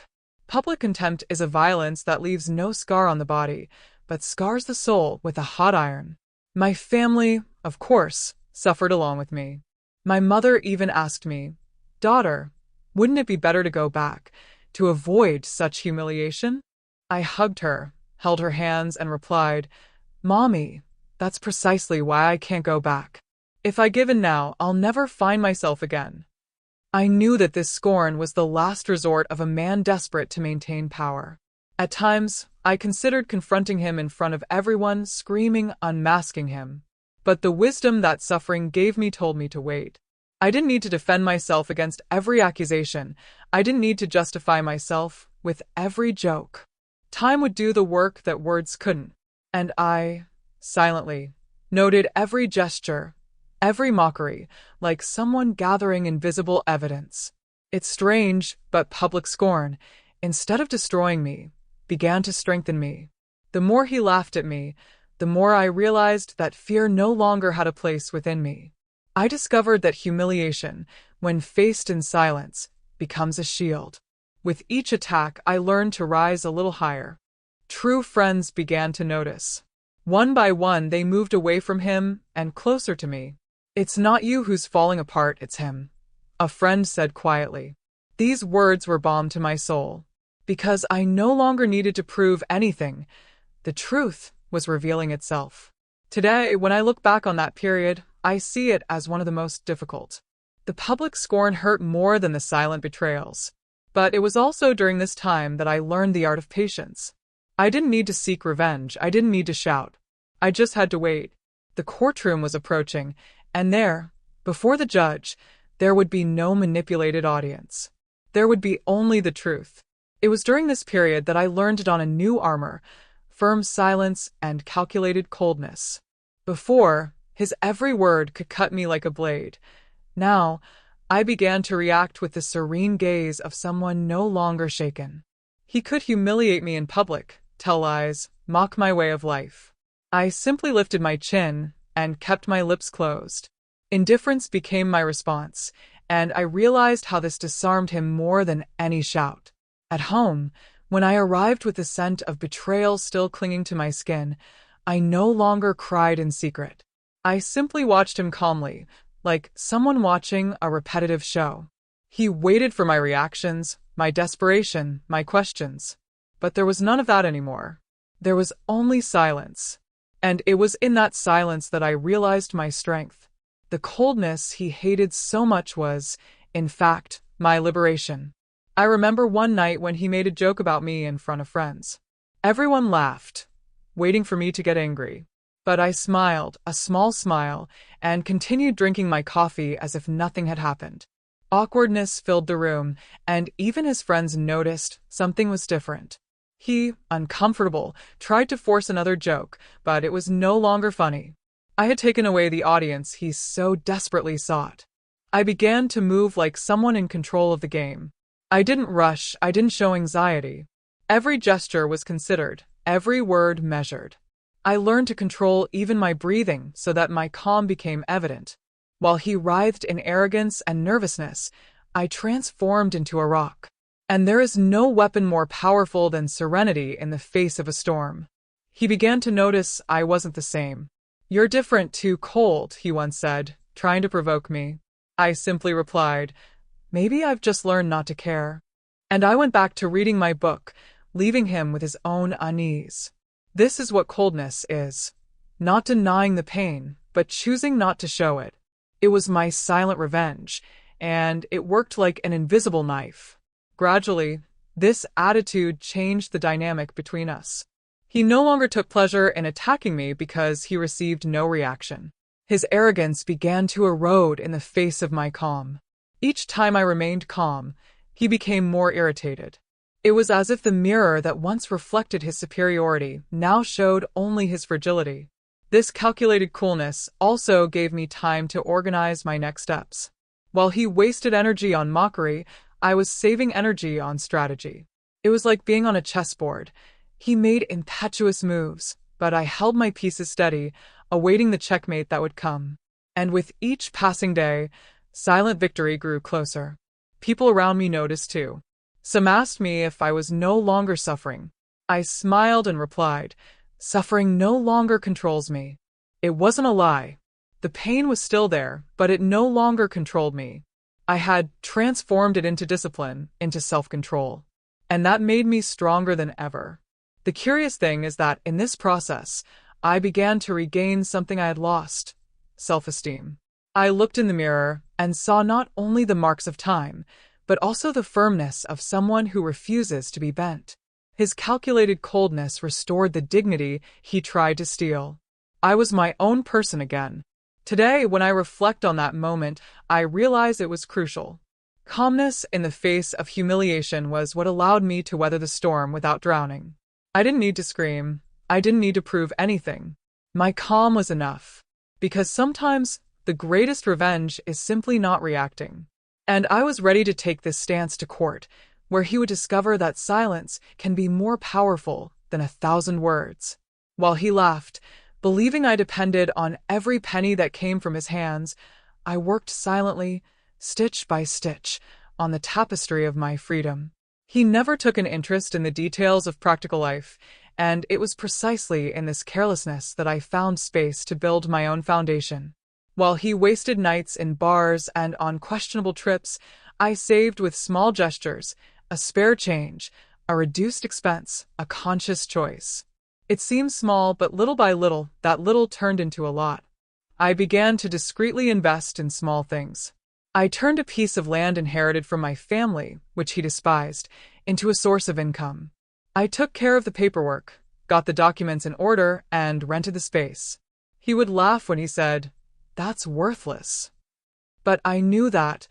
Public contempt is a violence that leaves no scar on the body, but scars the soul with a hot iron. My family, of course, suffered along with me. My mother even asked me, "Daughter, wouldn't it be better to go back, to avoid such humiliation?" I hugged her, held her hands, and replied, "Mommy, that's precisely why I can't go back. If I give in now, I'll never find myself again." I knew that this scorn was the last resort of a man desperate to maintain power. At times, I considered confronting him in front of everyone, screaming, unmasking him. But the wisdom that suffering gave me told me to wait. I didn't need to defend myself against every accusation. I didn't need to justify myself with every joke. Time would do the work that words couldn't. And I, silently, noted every gesture, every mockery, like someone gathering invisible evidence. It's strange, but public scorn, instead of destroying me, began to strengthen me. The more he laughed at me, the more I realized that fear no longer had a place within me. I discovered that humiliation, when faced in silence, becomes a shield. With each attack, I learned to rise a little higher. True friends began to notice. One by one, they moved away from him and closer to me. "It's not you who's falling apart, it's him," a friend said quietly. These words were balm to my soul, because I no longer needed to prove anything. The truth was revealing itself. Today, when I look back on that period, I see it as one of the most difficult. The public scorn hurt more than the silent betrayals. But it was also during this time that I learned the art of patience. I didn't need to seek revenge. I didn't need to shout. I just had to wait. The courtroom was approaching, and there, before the judge, there would be no manipulated audience. There would be only the truth. It was during this period that I learned to don a new armor: firm silence and calculated coldness. Before, his every word could cut me like a blade. Now, I began to react with the serene gaze of someone no longer shaken. He could humiliate me in public, tell lies, mock my way of life. I simply lifted my chin and kept my lips closed. Indifference became my response, and I realized how this disarmed him more than any shout. At home, when I arrived with the scent of betrayal still clinging to my skin, I no longer cried in secret. I simply watched him calmly, like someone watching a repetitive show. He waited for my reactions, my desperation, my questions. But there was none of that anymore. There was only silence. And it was in that silence that I realized my strength. The coldness he hated so much was, in fact, my liberation. I remember one night when he made a joke about me in front of friends. Everyone laughed, waiting for me to get angry. But I smiled, a small smile, and continued drinking my coffee as if nothing had happened. Awkwardness filled the room, and even his friends noticed something was different. He, uncomfortable, tried to force another joke, but it was no longer funny. I had taken away the audience he so desperately sought. I began to move like someone in control of the game. I didn't rush, I didn't show anxiety. Every gesture was considered, every word measured. I learned to control even my breathing so that my calm became evident. While he writhed in arrogance and nervousness, I transformed into a rock. And there is no weapon more powerful than serenity in the face of a storm. He began to notice I wasn't the same. "You're different, too cold," he once said, trying to provoke me. I simply replied, "Maybe I've just learned not to care." And I went back to reading my book, leaving him with his own unease. This is what coldness is. Not denying the pain, but choosing not to show it. It was my silent revenge, and it worked like an invisible knife. Gradually, this attitude changed the dynamic between us. He no longer took pleasure in attacking me because he received no reaction. His arrogance began to erode in the face of my calm. Each time I remained calm, he became more irritated. It was as if the mirror that once reflected his superiority now showed only his fragility. This calculated coolness also gave me time to organize my next steps. While he wasted energy on mockery, I was saving energy on strategy. It was like being on a chessboard. He made impetuous moves, but I held my pieces steady, awaiting the checkmate that would come. And with each passing day, silent victory grew closer. People around me noticed too. Some asked me if I was no longer suffering. I smiled and replied, "Suffering no longer controls me." It wasn't a lie. The pain was still there, but it no longer controlled me. I had transformed it into discipline, into self-control. And that made me stronger than ever. The curious thing is that in this process, I began to regain something I had lost: self-esteem. I looked in the mirror and saw not only the marks of time, but also the firmness of someone who refuses to be bent. His calculated coldness restored the dignity he tried to steal. I was my own person again. Today, when I reflect on that moment, I realize it was crucial. Calmness in the face of humiliation was what allowed me to weather the storm without drowning. I didn't need to scream. I didn't need to prove anything. My calm was enough. Because sometimes the greatest revenge is simply not reacting. And I was ready to take this stance to court, where he would discover that silence can be more powerful than 1,000 words. While he laughed, believing I depended on every penny that came from his hands, I worked silently, stitch by stitch, on the tapestry of my freedom. He never took an interest in the details of practical life, and it was precisely in this carelessness that I found space to build my own foundation. While he wasted nights in bars and on questionable trips, I saved with small gestures, a spare change, a reduced expense, a conscious choice. It seemed small, but little by little, that little turned into a lot. I began to discreetly invest in small things. I turned a piece of land inherited from my family, which he despised, into a source of income. I took care of the paperwork, got the documents in order, and rented the space. He would laugh when he said, "That's worthless." But I knew that,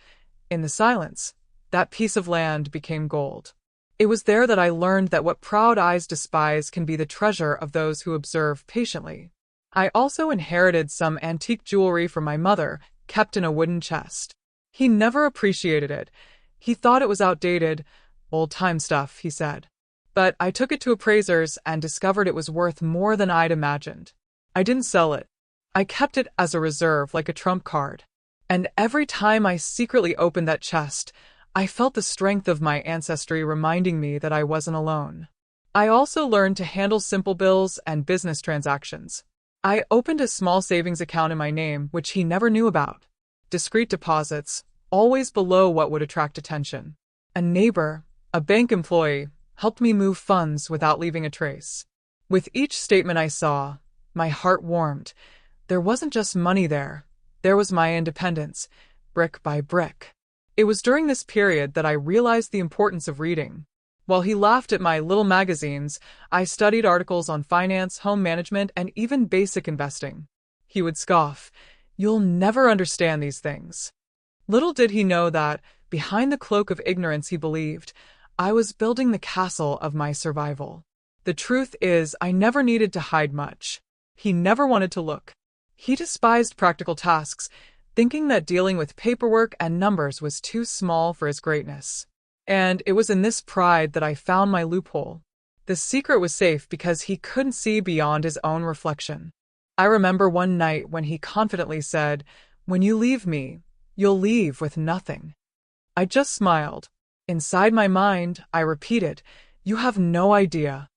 in the silence, that piece of land became gold. It was there that I learned that what proud eyes despise can be the treasure of those who observe patiently. I also inherited some antique jewelry from my mother, kept in a wooden chest. He never appreciated it. He thought it was outdated, old-time stuff, he said. But I took it to appraisers and discovered it was worth more than I'd imagined. I didn't sell it. I kept it as a reserve, like a trump card. And every time I secretly opened that chest, I felt the strength of my ancestry reminding me that I wasn't alone. I also learned to handle simple bills and business transactions. I opened a small savings account in my name, which he never knew about. Discreet deposits, always below what would attract attention. A neighbor, a bank employee, helped me move funds without leaving a trace. With each statement I saw, my heart warmed. There wasn't just money there. There was my independence, brick by brick. It was during this period that I realized the importance of reading. While he laughed at my little magazines, I studied articles on finance, home management, and even basic investing. He would scoff, "You'll never understand these things." Little did he know that, behind the cloak of ignorance he believed, I was building the castle of my survival. The truth is, I never needed to hide much. He never wanted to look. He despised practical tasks, thinking that dealing with paperwork and numbers was too small for his greatness. And it was in this pride that I found my loophole. The secret was safe because he couldn't see beyond his own reflection. I remember one night when he confidently said, "When you leave me, you'll leave with nothing." I just smiled. Inside my mind, I repeated, "You have no idea."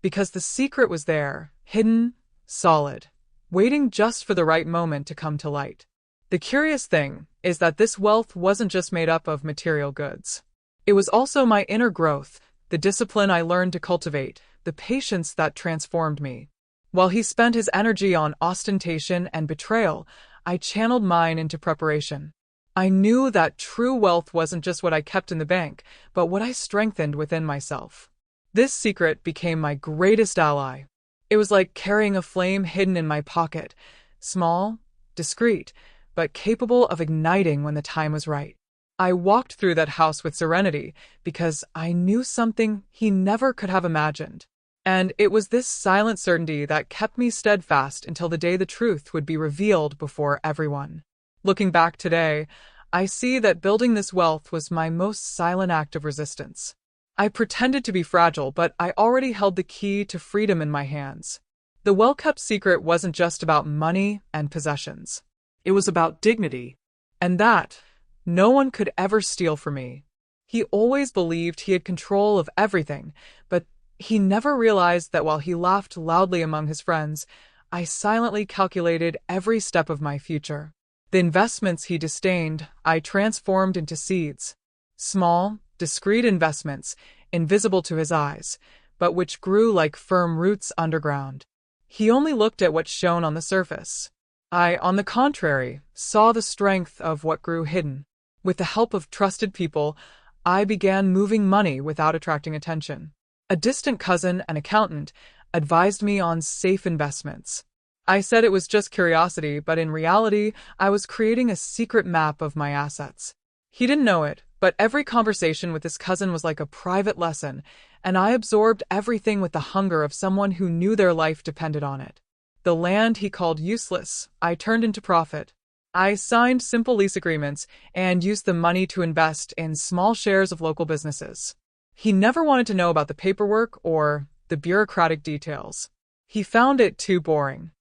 Because the secret was there, hidden, solid, waiting just for the right moment to come to light. The curious thing is that this wealth wasn't just made up of material goods. It was also my inner growth, the discipline I learned to cultivate, the patience that transformed me. While he spent his energy on ostentation and betrayal, I channeled mine into preparation. I knew that true wealth wasn't just what I kept in the bank, but what I strengthened within myself. This secret became my greatest ally. It was like carrying a flame hidden in my pocket, small, discreet, but capable of igniting when the time was right. I walked through that house with serenity because I knew something he never could have imagined. And it was this silent certainty that kept me steadfast until the day the truth would be revealed before everyone. Looking back today, I see that building this wealth was my most silent act of resistance. I pretended to be fragile, but I already held the key to freedom in my hands. The well-kept secret wasn't just about money and possessions. It was about dignity, and that no one could ever steal from me. He always believed he had control of everything, but he never realized that while he laughed loudly among his friends, I silently calculated every step of my future. The investments he disdained, I transformed into seeds. Small, discreet investments, invisible to his eyes, but which grew like firm roots underground. He only looked at what shone on the surface. I, on the contrary, saw the strength of what grew hidden. With the help of trusted people, I began moving money without attracting attention. A distant cousin, an accountant, advised me on safe investments. I said it was just curiosity, but in reality, I was creating a secret map of my assets. He didn't know it, but every conversation with his cousin was like a private lesson, and I absorbed everything with the hunger of someone who knew their life depended on it. The land he called useless, I turned into profit. I signed simple lease agreements and used the money to invest in small shares of local businesses. He never wanted to know about the paperwork or the bureaucratic details. He found it too boring.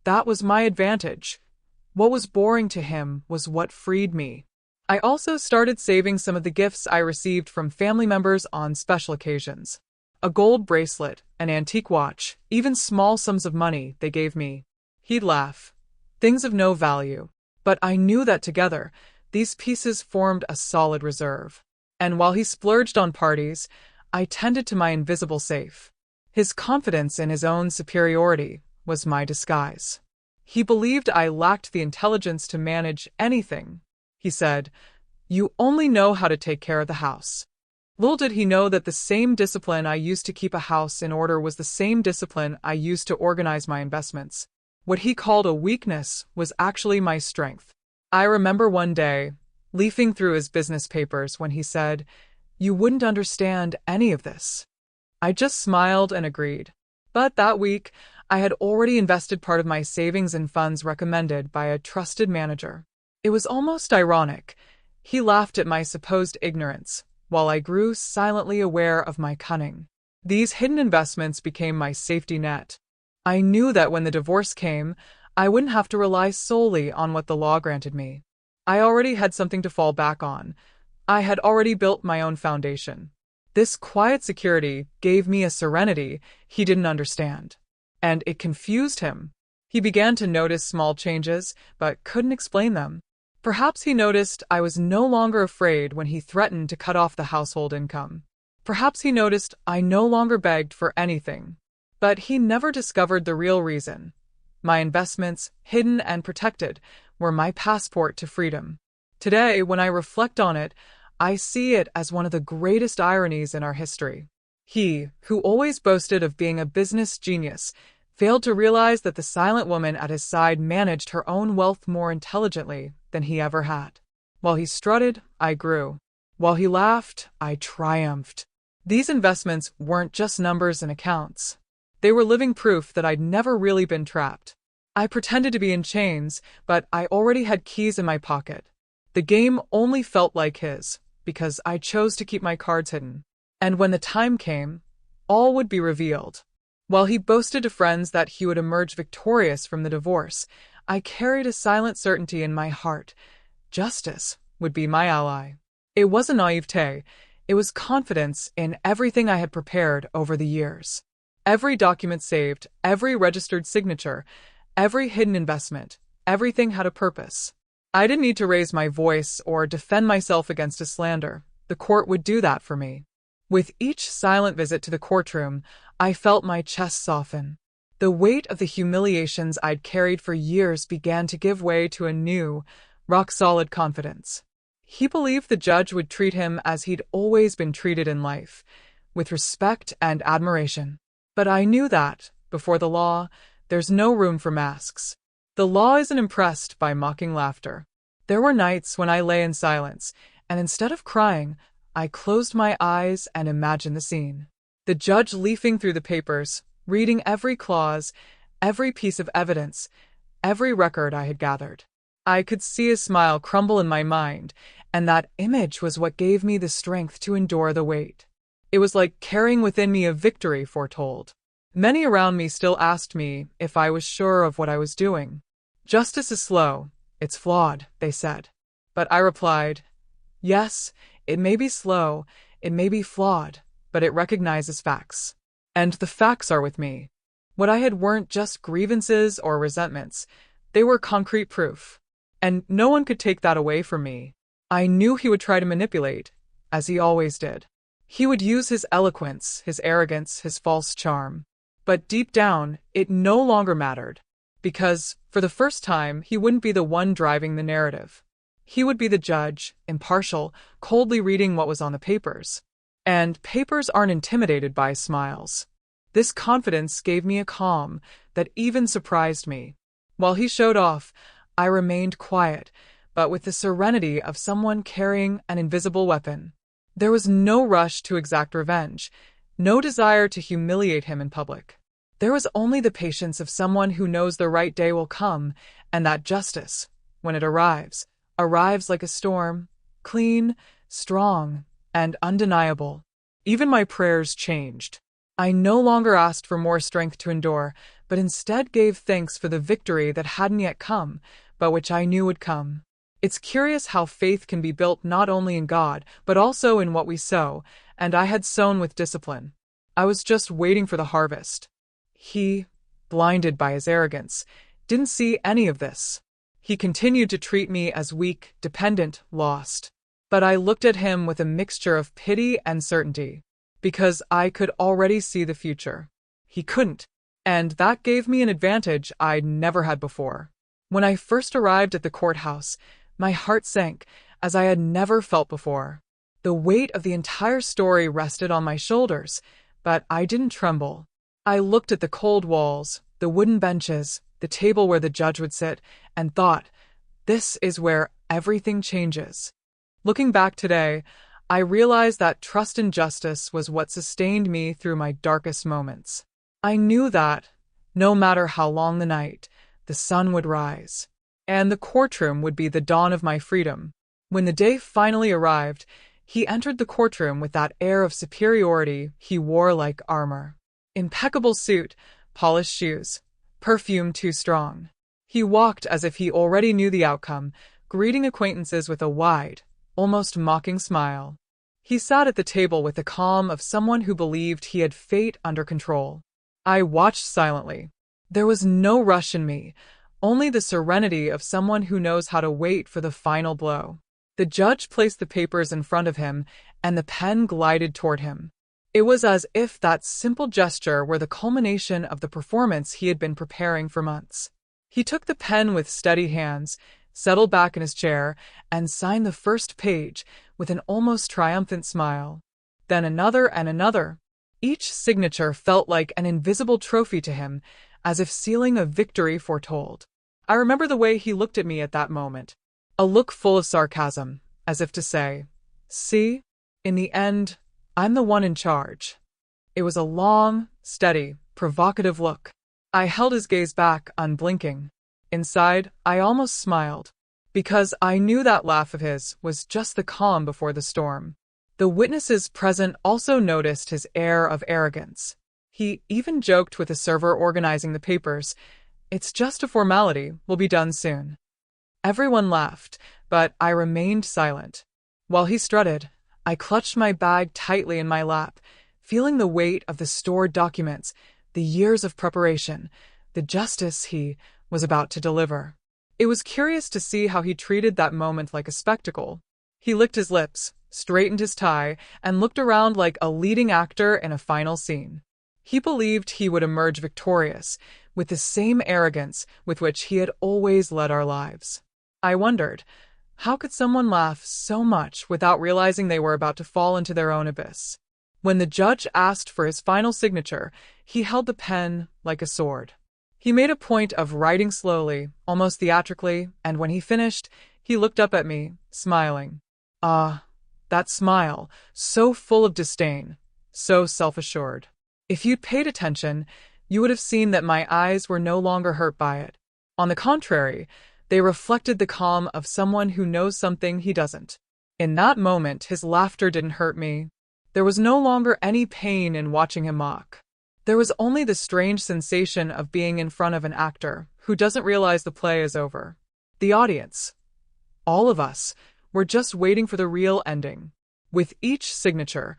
That was my advantage. What was boring to him was what freed me. I also started saving some of the gifts I received from family members on special occasions. A gold bracelet, an antique watch, even small sums of money they gave me. He'd laugh. Things of no value. But I knew that together, these pieces formed a solid reserve. And while he splurged on parties, I tended to my invisible safe. His confidence in his own superiority was my disguise. He believed I lacked the intelligence to manage anything. He said, "You only know how to take care of the house." Little did he know that the same discipline I used to keep a house in order was the same discipline I used to organize my investments. What he called a weakness was actually my strength. I remember one day, leafing through his business papers when he said, "You wouldn't understand any of this." I just smiled and agreed. But that week, I had already invested part of my savings in funds recommended by a trusted manager. It was almost ironic. He laughed at my supposed ignorance, while I grew silently aware of my cunning. These hidden investments became my safety net. I knew that when the divorce came, I wouldn't have to rely solely on what the law granted me. I already had something to fall back on. I had already built my own foundation. This quiet security gave me a serenity he didn't understand. And it confused him. He began to notice small changes, but couldn't explain them. Perhaps he noticed I was no longer afraid when he threatened to cut off the household income. Perhaps he noticed I no longer begged for anything. But he never discovered the real reason. My investments, hidden and protected, were my passport to freedom. Today, when I reflect on it, I see it as one of the greatest ironies in our history. He, who always boasted of being a business genius, failed to realize that the silent woman at his side managed her own wealth more intelligently than he ever had. While he strutted, I grew. While he laughed, I triumphed. These investments weren't just numbers and accounts. They were living proof that I'd never really been trapped. I pretended to be in chains, but I already had keys in my pocket. The game only felt like his, because I chose to keep my cards hidden. And when the time came, all would be revealed. While he boasted to friends that he would emerge victorious from the divorce, I carried a silent certainty in my heart. Justice would be my ally. It wasn't naivete. It was confidence in everything I had prepared over the years. Every document saved, every registered signature, every hidden investment, everything had a purpose. I didn't need to raise my voice or defend myself against a slander. The court would do that for me. With each silent visit to the courtroom, I felt my chest soften. The weight of the humiliations I'd carried for years began to give way to a new, rock-solid confidence. He believed the judge would treat him as he'd always been treated in life, with respect and admiration. But I knew that, before the law, there's no room for masks. The law isn't impressed by mocking laughter. There were nights when I lay in silence, and instead of crying, I closed my eyes and imagined the scene. The judge leafing through the papers, reading every clause, every piece of evidence, every record I had gathered. I could see a smile crumble in my mind, and that image was what gave me the strength to endure the weight. It was like carrying within me a victory foretold. Many around me still asked me if I was sure of what I was doing. Justice is slow, it's flawed, they said. But I replied, yes, It may be slow, it may be flawed, but it recognizes facts. And the facts are with me. What I had weren't just grievances or resentments. They were concrete proof. And no one could take that away from me. I knew he would try to manipulate, as he always did. He would use his eloquence, his arrogance, his false charm. But deep down, it no longer mattered. Because, for the first time, he wouldn't be the one driving the narrative. He would be the judge, impartial, coldly reading what was on the papers. And papers aren't intimidated by smiles. This confidence gave me a calm that even surprised me. While he showed off, I remained quiet, but with the serenity of someone carrying an invisible weapon. There was no rush to exact revenge, no desire to humiliate him in public. There was only the patience of someone who knows the right day will come, and that justice, when it arrives like a storm, clean, strong, and undeniable. Even my prayers changed. I no longer asked for more strength to endure, but instead gave thanks for the victory that hadn't yet come, but which I knew would come. It's curious how faith can be built not only in God, but also in what we sow, and I had sown with discipline. I was just waiting for the harvest. He, blinded by his arrogance, didn't see any of this. He continued to treat me as weak, dependent, lost. But I looked at him with a mixture of pity and certainty, because I could already see the future. He couldn't, and that gave me an advantage I'd never had before. When I first arrived at the courthouse, my heart sank as I had never felt before. The weight of the entire story rested on my shoulders, but I didn't tremble. I looked at the cold walls, the wooden benches, the table where the judge would sit, and thought, this is where everything changes. Looking back today, I realized that trust in justice was what sustained me through my darkest moments. I knew that, no matter how long the night, the sun would rise, and the courtroom would be the dawn of my freedom. When the day finally arrived, he entered the courtroom with that air of superiority he wore like armor. Impeccable suit, polished shoes, perfume too strong. He walked as if he already knew the outcome, greeting acquaintances with a wide, almost mocking smile. He sat at the table with the calm of someone who believed he had fate under control. I watched silently. There was no rush in me, only the serenity of someone who knows how to wait for the final blow. The judge placed the papers in front of him, and the pen glided toward him. It was as if that simple gesture were the culmination of the performance he had been preparing for months. He took the pen with steady hands, settled back in his chair, and signed the first page with an almost triumphant smile. Then another and another. Each signature felt like an invisible trophy to him, as if sealing a victory foretold. I remember the way he looked at me at that moment. A look full of sarcasm, as if to say, see, in the end, I'm the one in charge. It was a long, steady, provocative look. I held his gaze back, unblinking. Inside, I almost smiled, because I knew that laugh of his was just the calm before the storm. The witnesses present also noticed his air of arrogance. He even joked with the server organizing the papers, "It's just a formality, we'll be done soon." Everyone laughed, but I remained silent. While he strutted, I clutched my bag tightly in my lap, feeling the weight of the stored documents, the years of preparation, the justice he was about to deliver. It was curious to see how he treated that moment like a spectacle. He licked his lips, straightened his tie, and looked around like a leading actor in a final scene. He believed he would emerge victorious, with the same arrogance with which he had always led our lives. I wondered, how could someone laugh so much without realizing they were about to fall into their own abyss? When the judge asked for his final signature, he held the pen like a sword. He made a point of writing slowly, almost theatrically, and when he finished, he looked up at me, smiling. Ah, that smile, so full of disdain, so self-assured. If you'd paid attention, you would have seen that my eyes were no longer hurt by it. On the contrary, they reflected the calm of someone who knows something he doesn't. In that moment, his laughter didn't hurt me. There was no longer any pain in watching him mock. There was only the strange sensation of being in front of an actor who doesn't realize the play is over. The audience, all of us, were just waiting for the real ending. With each signature,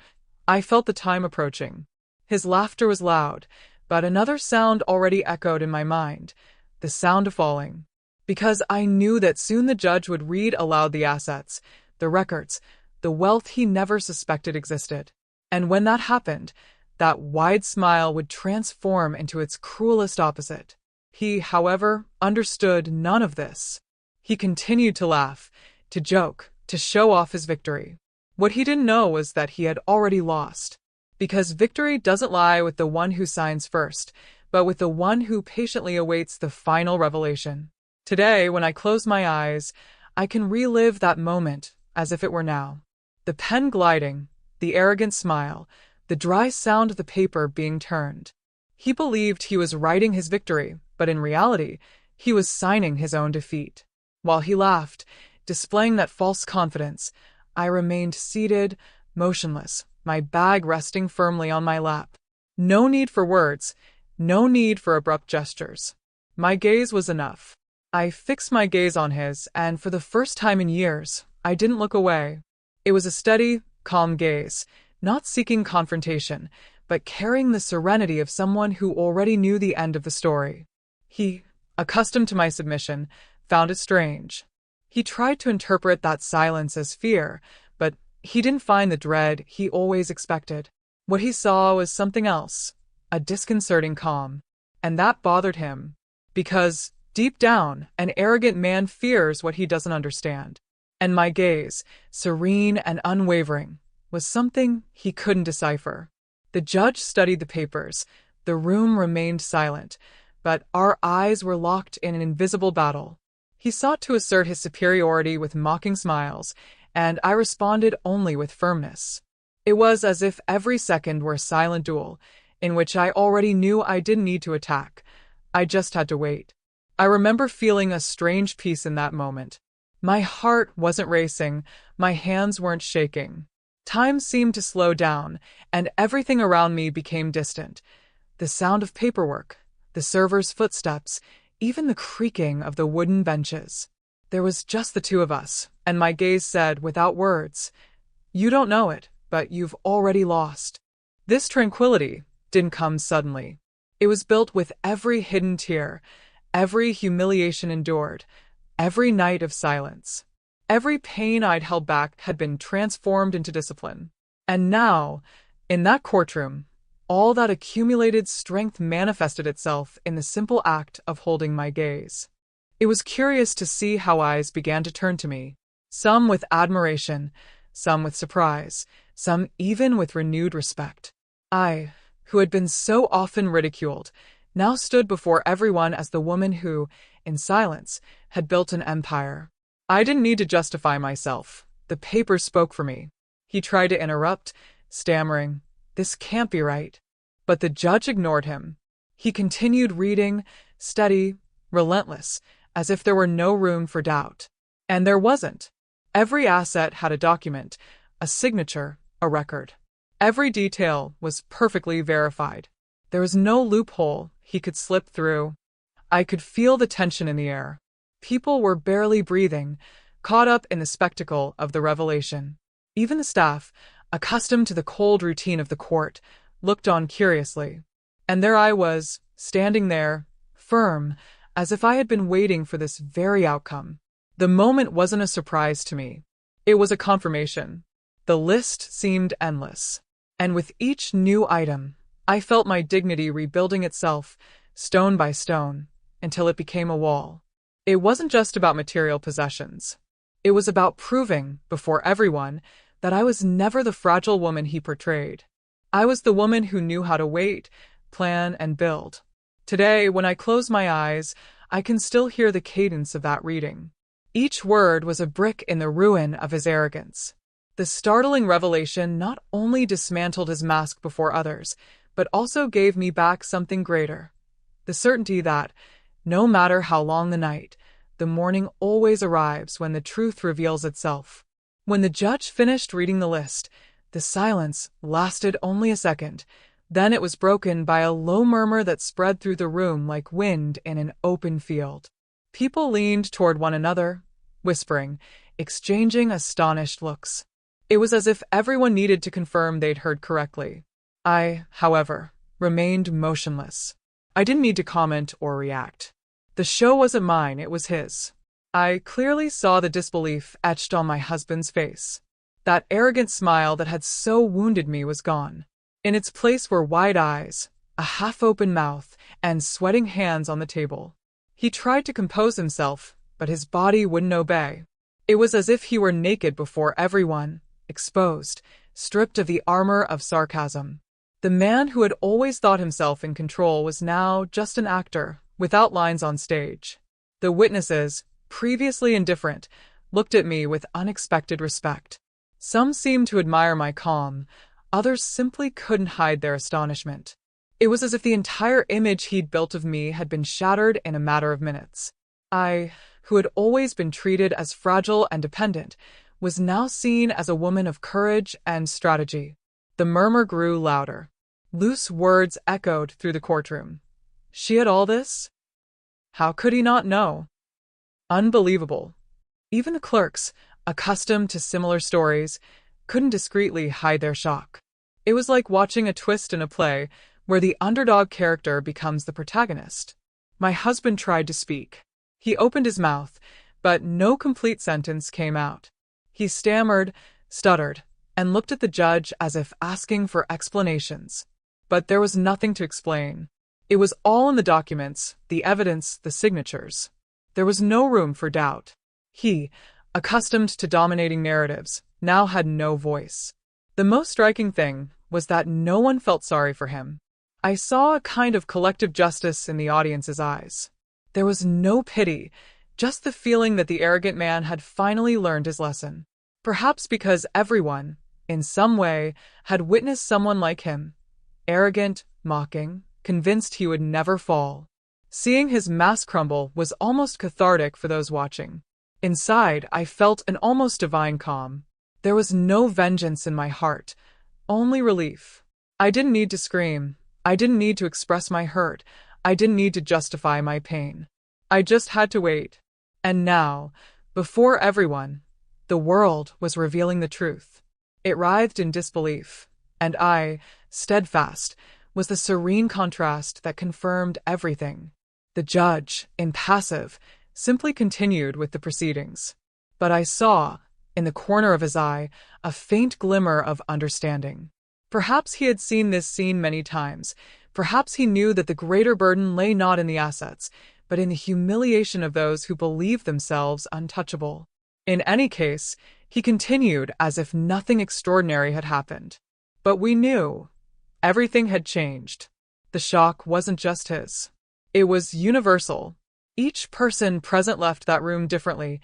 I felt the time approaching. His laughter was loud, but another sound already echoed in my mind, the sound of falling. Because I knew that soon the judge would read aloud the assets, the records, the wealth he never suspected existed. And when that happened, that wide smile would transform into its cruelest opposite. He, however, understood none of this. He continued to laugh, to joke, to show off his victory. What he didn't know was that he had already lost. Because victory doesn't lie with the one who signs first, but with the one who patiently awaits the final revelation. Today, when I close my eyes, I can relive that moment as if it were now. The pen gliding, the arrogant smile, the dry sound of the paper being turned. He believed he was writing his victory, but in reality, he was signing his own defeat. While he laughed, displaying that false confidence, I remained seated, motionless, my bag resting firmly on my lap. No need for words, no need for abrupt gestures. My gaze was enough. I fixed my gaze on his, and for the first time in years, I didn't look away. It was a steady, calm gaze, not seeking confrontation, but carrying the serenity of someone who already knew the end of the story. He, accustomed to my submission, found it strange. He tried to interpret that silence as fear, but he didn't find the dread he always expected. What he saw was something else, a disconcerting calm. And that bothered him, because, deep down, an arrogant man fears what he doesn't understand. And my gaze, serene and unwavering, was something he couldn't decipher. The judge studied the papers. The room remained silent, but our eyes were locked in an invisible battle. He sought to assert his superiority with mocking smiles, and I responded only with firmness. It was as if every second were a silent duel, in which I already knew I didn't need to attack. I just had to wait. I remember feeling a strange peace in that moment. My heart wasn't racing, my hands weren't shaking. Time seemed to slow down, and everything around me became distant. The sound of paperwork, the server's footsteps, even the creaking of the wooden benches. There was just the two of us, and my gaze said, without words, "You don't know it, but you've already lost." This tranquility didn't come suddenly. It was built with every hidden tear, every humiliation endured, every night of silence. Every pain I'd held back had been transformed into discipline. And now, in that courtroom, all that accumulated strength manifested itself in the simple act of holding my gaze. It was curious to see how eyes began to turn to me, some with admiration, some with surprise, some even with renewed respect. I, who had been so often ridiculed, now stood before everyone as the woman who, in silence, had built an empire. I didn't need to justify myself. The paper spoke for me. He tried to interrupt, stammering, "This can't be right." But the judge ignored him. He continued reading, steady, relentless, as if there were no room for doubt. And there wasn't. Every asset had a document, a signature, a record. Every detail was perfectly verified. There was no loophole he could slip through. I could feel the tension in the air. People were barely breathing, caught up in the spectacle of the revelation. Even the staff, accustomed to the cold routine of the court, looked on curiously. And there I was, standing there, firm, as if I had been waiting for this very outcome. The moment wasn't a surprise to me. It was a confirmation. The list seemed endless. And with each new item, I felt my dignity rebuilding itself, stone by stone, until it became a wall. It wasn't just about material possessions. It was about proving, before everyone, that I was never the fragile woman he portrayed. I was the woman who knew how to wait, plan, and build. Today, when I close my eyes, I can still hear the cadence of that reading. Each word was a brick in the ruin of his arrogance. The startling revelation not only dismantled his mask before others, but also gave me back something greater. The certainty that, no matter how long the night, the morning always arrives when the truth reveals itself. When the judge finished reading the list, the silence lasted only a second. Then it was broken by a low murmur that spread through the room like wind in an open field. People leaned toward one another, whispering, exchanging astonished looks. It was as if everyone needed to confirm they'd heard correctly. I, however, remained motionless. I didn't need to comment or react. The show wasn't mine, it was his. I clearly saw the disbelief etched on my husband's face. That arrogant smile that had so wounded me was gone. In its place were wide eyes, a half-open mouth, and sweating hands on the table. He tried to compose himself, but his body wouldn't obey. It was as if he were naked before everyone, exposed, stripped of the armor of sarcasm. The man who had always thought himself in control was now just an actor, without lines on stage. The witnesses, previously indifferent, looked at me with unexpected respect. Some seemed to admire my calm, others simply couldn't hide their astonishment. It was as if the entire image he'd built of me had been shattered in a matter of minutes. I, who had always been treated as fragile and dependent, was now seen as a woman of courage and strategy. The murmur grew louder. Loose words echoed through the courtroom. She had all this? How could he not know? Unbelievable. Even the clerks, accustomed to similar stories, couldn't discreetly hide their shock. It was like watching a twist in a play where the underdog character becomes the protagonist. My husband tried to speak. He opened his mouth, but no complete sentence came out. He stammered, stuttered, and looked at the judge as if asking for explanations. But there was nothing to explain. It was all in the documents, the evidence, the signatures. There was no room for doubt. He, accustomed to dominating narratives, now had no voice. The most striking thing was that no one felt sorry for him. I saw a kind of collective justice in the audience's eyes. There was no pity, just the feeling that the arrogant man had finally learned his lesson. Perhaps because everyone, in some way, had witnessed someone like him, arrogant, mocking, convinced he would never fall. Seeing his mask crumble was almost cathartic for those watching. Inside, I felt an almost divine calm. There was no vengeance in my heart, only relief. I didn't need to scream. I didn't need to express my hurt. I didn't need to justify my pain. I just had to wait. And now, before everyone, the world was revealing the truth. It writhed in disbelief, and I, steadfast, was the serene contrast that confirmed everything. The judge, impassive, simply continued with the proceedings. But I saw, in the corner of his eye, a faint glimmer of understanding. Perhaps he had seen this scene many times. Perhaps he knew that the greater burden lay not in the assets, but in the humiliation of those who believed themselves untouchable. In any case, he continued as if nothing extraordinary had happened. But we knew. Everything had changed. The shock wasn't just his. It was universal. Each person present left that room differently,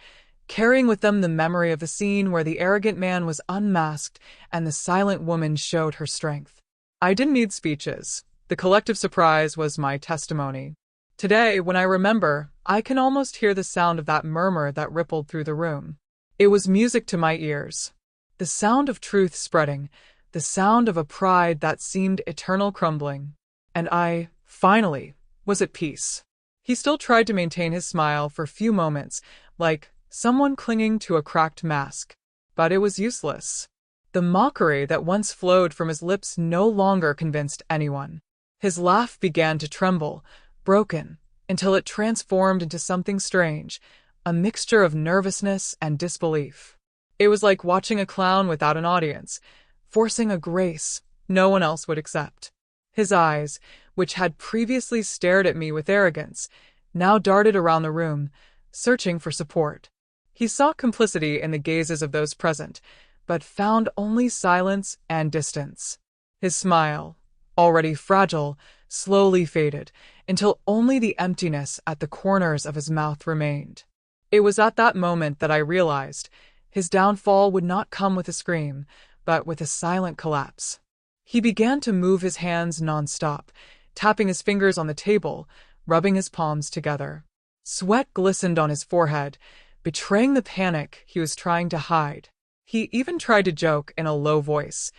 carrying with them the memory of the scene where the arrogant man was unmasked and the silent woman showed her strength. I didn't need speeches. The collective surprise was my testimony. Today, when I remember, I can almost hear the sound of that murmur that rippled through the room. It was music to my ears. The sound of truth spreading, the sound of a pride that seemed eternal crumbling. And I, finally, was at peace. He still tried to maintain his smile for a few moments, like someone clinging to a cracked mask. But it was useless. The mockery that once flowed from his lips no longer convinced anyone. His laugh began to tremble, broken, until it transformed into something strange, a mixture of nervousness and disbelief. It was like watching a clown without an audience, forcing a grace no one else would accept. His eyes, which had previously stared at me with arrogance, now darted around the room, searching for support. He sought complicity in the gazes of those present, but found only silence and distance. His smile, already fragile, slowly faded, until only the emptiness at the corners of his mouth remained. It was at that moment that I realized his downfall would not come with a scream, but with a silent collapse. He began to move his hands non-stop, tapping his fingers on the table, rubbing his palms together. Sweat glistened on his forehead, betraying the panic he was trying to hide. He even tried to joke in a low voice.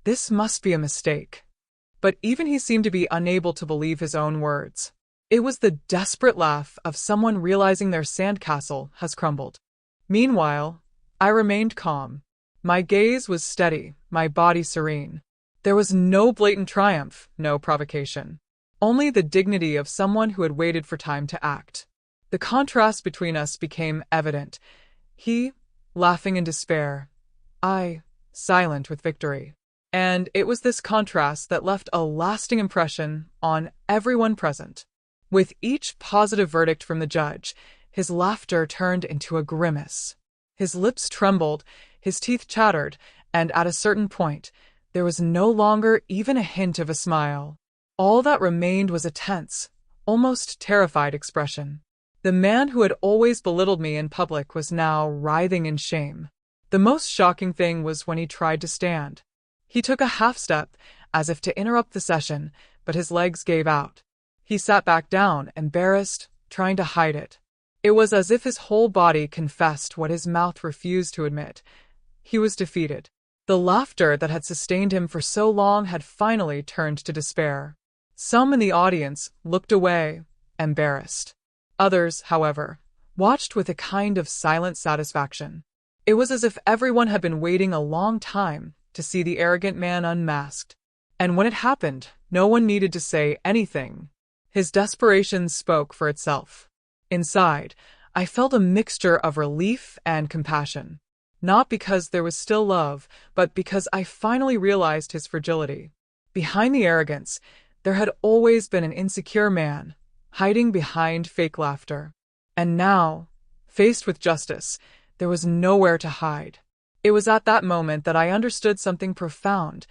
This must be a mistake. But even he seemed to be unable to believe his own words. It was the desperate laugh of someone realizing their sandcastle has crumbled. Meanwhile, I remained calm. My gaze was steady, my body serene. There was no blatant triumph, no provocation. Only the dignity of someone who had waited for time to act. The contrast between us became evident. He, laughing in despair. I, silent with victory. And it was this contrast that left a lasting impression on everyone present. With each positive verdict from the judge, his laughter turned into a grimace. His lips trembled, his teeth chattered, and at a certain point, there was no longer even a hint of a smile. All that remained was a tense, almost terrified expression. The man who had always belittled me in public was now writhing in shame. The most shocking thing was when he tried to stand. He took a half step, as if to interrupt the session, but his legs gave out. He sat back down, embarrassed, trying to hide it. It was as if his whole body confessed what his mouth refused to admit. He was defeated. The laughter that had sustained him for so long had finally turned to despair. Some in the audience looked away, embarrassed. Others, however, watched with a kind of silent satisfaction. It was as if everyone had been waiting a long time to see the arrogant man unmasked. And when it happened, no one needed to say anything. His desperation spoke for itself. Inside, I felt a mixture of relief and compassion. Not because there was still love, but because I finally realized his fragility. Behind the arrogance, there had always been an insecure man, hiding behind fake laughter. And now, faced with justice, there was nowhere to hide. It was at that moment that I understood something profound.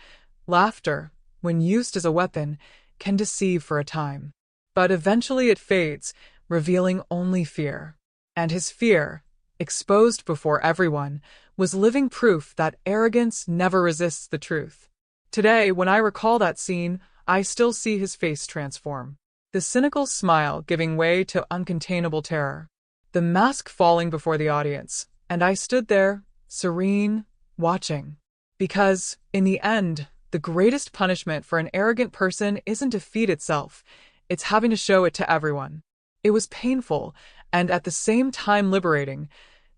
Laughter, when used as a weapon, can deceive for a time. But eventually it fades, revealing only fear. And his fear, exposed before everyone, was living proof that arrogance never resists the truth. Today, when I recall that scene, I still see his face transform. The cynical smile giving way to uncontainable terror. The mask falling before the audience, and I stood there, serene, watching. Because, in the end, the greatest punishment for an arrogant person isn't defeat itself, it's having to show it to everyone. It was painful, and at the same time liberating,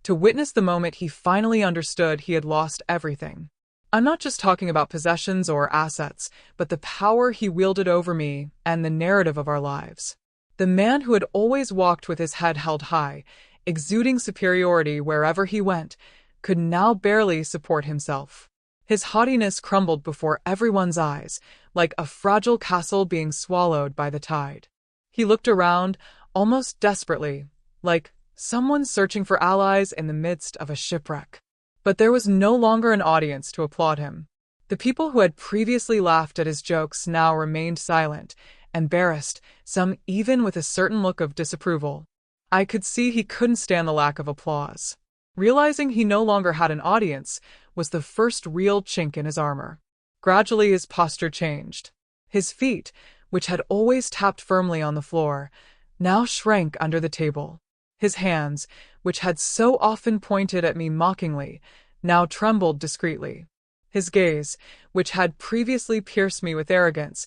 to witness the moment he finally understood he had lost everything. I'm not just talking about possessions or assets, but the power he wielded over me and the narrative of our lives. The man who had always walked with his head held high, exuding superiority wherever he went, could now barely support himself. His haughtiness crumbled before everyone's eyes, like a fragile castle being swallowed by the tide. He looked around, almost desperately, like someone searching for allies in the midst of a shipwreck. But there was no longer an audience to applaud him. The people who had previously laughed at his jokes now remained silent, embarrassed, some even with a certain look of disapproval. I could see he couldn't stand the lack of applause. Realizing he no longer had an audience was the first real chink in his armor. Gradually his posture changed. His feet, which had always tapped firmly on the floor, now shrank under the table. His hands, which had so often pointed at me mockingly, now trembled discreetly. His gaze, which had previously pierced me with arrogance,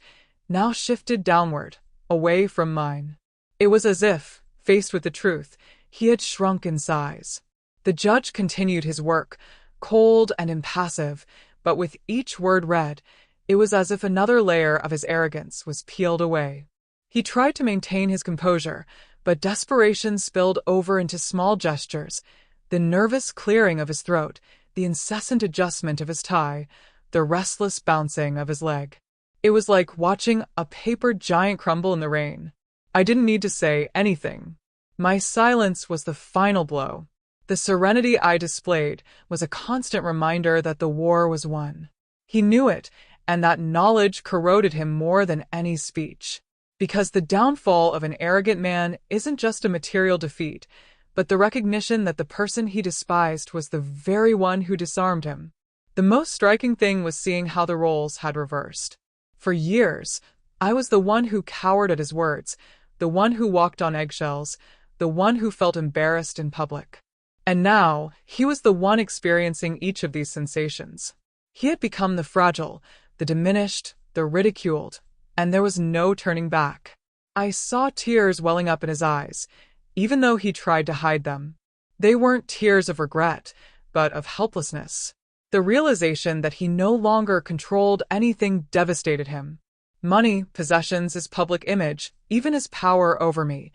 now shifted downward, away from mine. It was as if, faced with the truth, he had shrunk in size. The judge continued his work, cold and impassive, but with each word read, it was as if another layer of his arrogance was peeled away. He tried to maintain his composure, but desperation spilled over into small gestures, the nervous clearing of his throat, the incessant adjustment of his tie, the restless bouncing of his leg. It was like watching a paper giant crumble in the rain. I didn't need to say anything. My silence was the final blow. The serenity I displayed was a constant reminder that the war was won. He knew it, and that knowledge corroded him more than any speech. Because the downfall of an arrogant man isn't just a material defeat, but the recognition that the person he despised was the very one who disarmed him. The most striking thing was seeing how the roles had reversed. For years, I was the one who cowered at his words, the one who walked on eggshells, the one who felt embarrassed in public. And now, he was the one experiencing each of these sensations. He had become the fragile, the diminished, the ridiculed, and there was no turning back. I saw tears welling up in his eyes, even though he tried to hide them. They weren't tears of regret, but of helplessness. The realization that he no longer controlled anything devastated him. Money, possessions, his public image, even his power over me.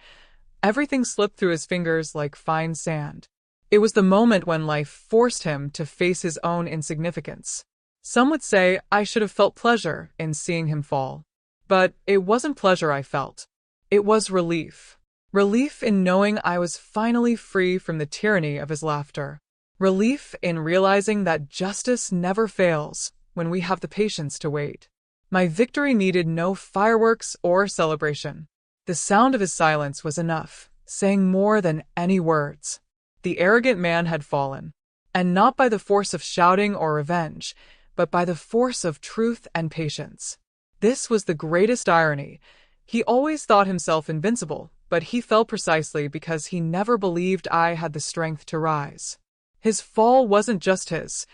Everything slipped through his fingers like fine sand. It was the moment when life forced him to face his own insignificance. Some would say I should have felt pleasure in seeing him fall. But it wasn't pleasure I felt. It was relief. Relief in knowing I was finally free from the tyranny of his laughter. Relief in realizing that justice never fails when we have the patience to wait. My victory needed no fireworks or celebration. The sound of his silence was enough, saying more than any words. The arrogant man had fallen, and not by the force of shouting or revenge, but by the force of truth and patience. This was the greatest irony. He always thought himself invincible, but he fell precisely because he never believed I had the strength to rise. His fall wasn't just his.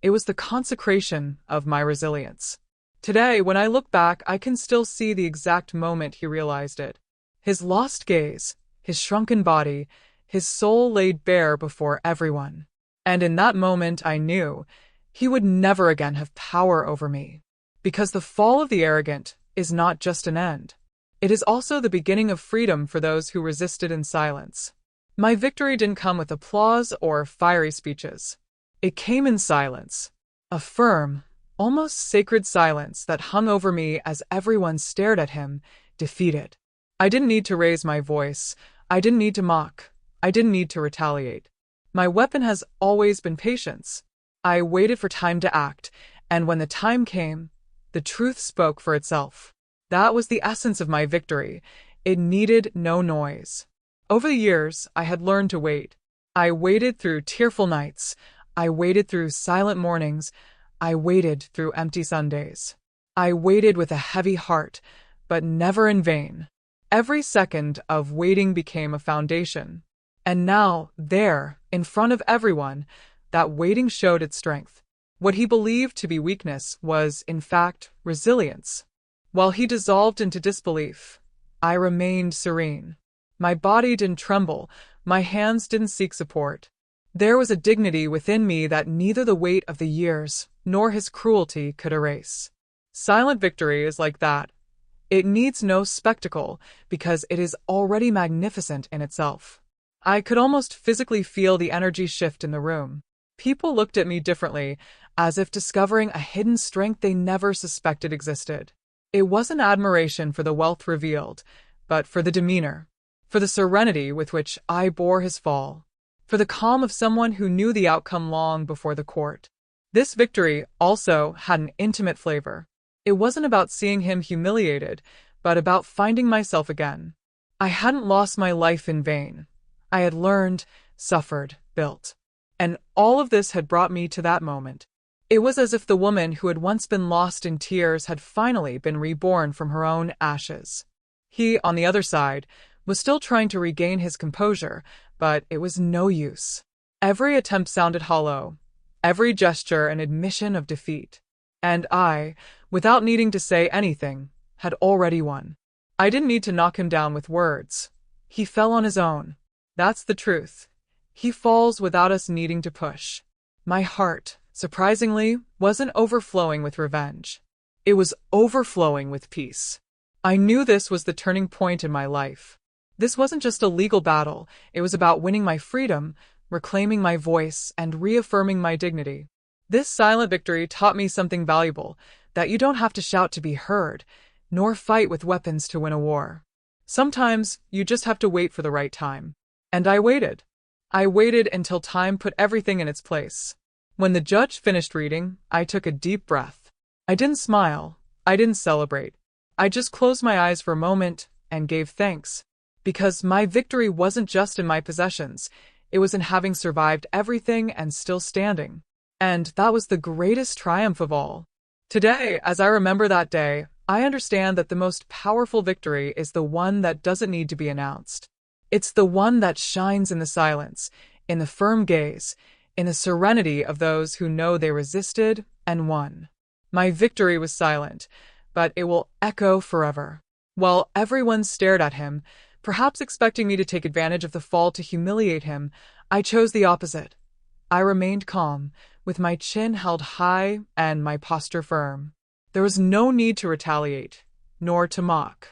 It was the consecration of my resilience. Today, when I look back, I can still see the exact moment he realized it. His lost gaze, his shrunken body, his soul laid bare before everyone. And in that moment, I knew he would never again have power over me. Because the fall of the arrogant is not just an end. It is also the beginning of freedom for those who resisted in silence. My victory didn't come with applause or fiery speeches. It came in silence. A firm, almost sacred silence that hung over me as everyone stared at him, defeated. I didn't need to raise my voice. I didn't need to mock. I didn't need to retaliate. My weapon has always been patience. I waited for time to act, and when the time came, the truth spoke for itself. That was the essence of my victory. It needed no noise. Over the years, I had learned to wait. I waited through tearful nights. I waited through silent mornings. I waited through empty Sundays. I waited with a heavy heart, but never in vain. Every second of waiting became a foundation. And now, there, in front of everyone, that waiting showed its strength. What he believed to be weakness was, in fact, resilience. While he dissolved into disbelief, I remained serene. My body didn't tremble, my hands didn't seek support. There was a dignity within me that neither the weight of the years nor his cruelty could erase. Silent victory is like that. It needs no spectacle because it is already magnificent in itself. I could almost physically feel the energy shift in the room. People looked at me differently, as if discovering a hidden strength they never suspected existed. It wasn't admiration for the wealth revealed, but for the demeanor, for the serenity with which I bore his fall, for the calm of someone who knew the outcome long before the court. This victory also had an intimate flavor. It wasn't about seeing him humiliated, but about finding myself again. I hadn't lost my life in vain. I had learned, suffered, built. And all of this had brought me to that moment. It was as if the woman who had once been lost in tears had finally been reborn from her own ashes. He, on the other side, was still trying to regain his composure, but it was no use. Every attempt sounded hollow, every gesture an admission of defeat. And I, without needing to say anything, had already won. I didn't need to knock him down with words. He fell on his own. That's the truth. He falls without us needing to push. My heart, surprisingly, wasn't overflowing with revenge. It was overflowing with peace. I knew this was the turning point in my life. This wasn't just a legal battle. It was about winning my freedom, reclaiming my voice, and reaffirming my dignity. This silent victory taught me something valuable, that you don't have to shout to be heard, nor fight with weapons to win a war. Sometimes you just have to wait for the right time. And I waited. I waited until time put everything in its place. When the judge finished reading, I took a deep breath. I didn't smile. I didn't celebrate. I just closed my eyes for a moment and gave thanks. Because my victory wasn't just in my possessions. It was in having survived everything and still standing. And that was the greatest triumph of all. Today, as I remember that day, I understand that the most powerful victory is the one that doesn't need to be announced. It's the one that shines in the silence, in the firm gaze, in the serenity of those who know they resisted and won. My victory was silent, but it will echo forever. While everyone stared at him, perhaps expecting me to take advantage of the fall to humiliate him, I chose the opposite. I remained calm, with my chin held high and my posture firm. There was no need to retaliate, nor to mock.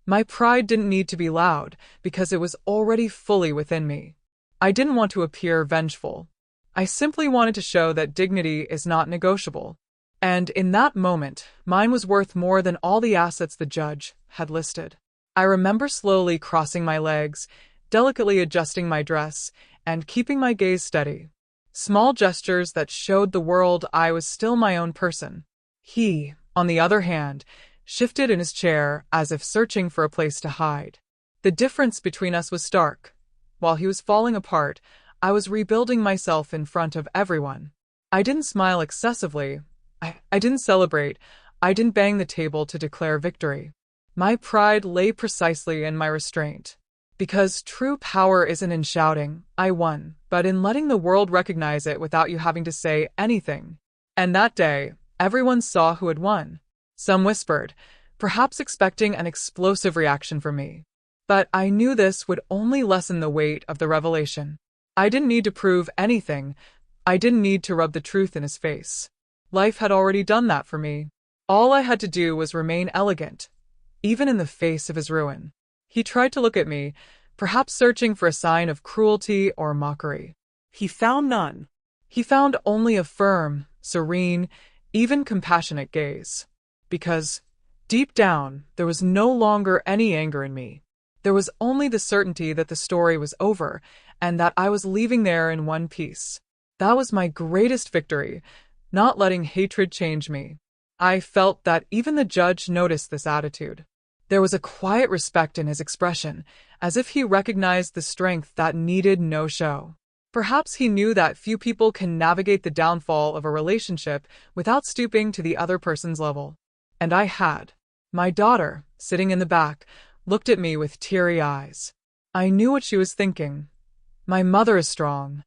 My pride didn't need to be loud because it was already fully within me. I didn't want to appear vengeful. I simply wanted to show that dignity is not negotiable. And in that moment, mine was worth more than all the assets the judge had listed. I remember slowly crossing my legs, delicately adjusting my dress, and keeping my gaze steady. Small gestures that showed the world I was still my own person. He, on the other hand, shifted in his chair as if searching for a place to hide. The difference between us was stark. While he was falling apart, I was rebuilding myself in front of everyone. I didn't smile excessively. I didn't celebrate. I didn't bang the table to declare victory. My pride lay precisely in my restraint. Because true power isn't in shouting, I won, but in letting the world recognize it without you having to say anything. And that day, everyone saw who had won. Some whispered, perhaps expecting an explosive reaction from me. But I knew this would only lessen the weight of the revelation. I didn't need to prove anything. I didn't need to rub the truth in his face. Life had already done that for me. All I had to do was remain elegant, even in the face of his ruin. He tried to look at me, perhaps searching for a sign of cruelty or mockery. He found none. He found only a firm, serene, even compassionate gaze. Because, deep down, there was no longer any anger in me. There was only the certainty that the story was over, and that I was leaving there in one piece. That was my greatest victory, not letting hatred change me. I felt that even the judge noticed this attitude. There was a quiet respect in his expression, as if he recognized the strength that needed no show. Perhaps he knew that few people can navigate the downfall of a relationship without stooping to the other person's level. And I had. My daughter, sitting in the back, looked at me with teary eyes. I knew what she was thinking. My mother is strong.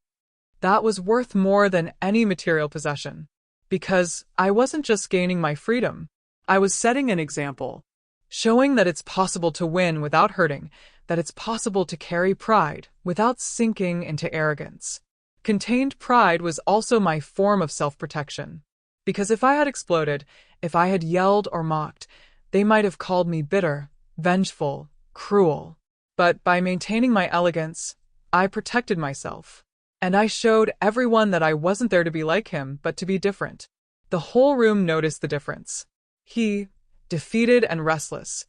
That was worth more than any material possession. Because I wasn't just gaining my freedom. I was setting an example. Showing that it's possible to win without hurting, that it's possible to carry pride without sinking into arrogance. Contained pride was also my form of self-protection. Because if I had exploded, if I had yelled or mocked, they might have called me bitter, vengeful, cruel. But by maintaining my elegance, I protected myself. And I showed everyone that I wasn't there to be like him, but to be different. The whole room noticed the difference. He, defeated and restless.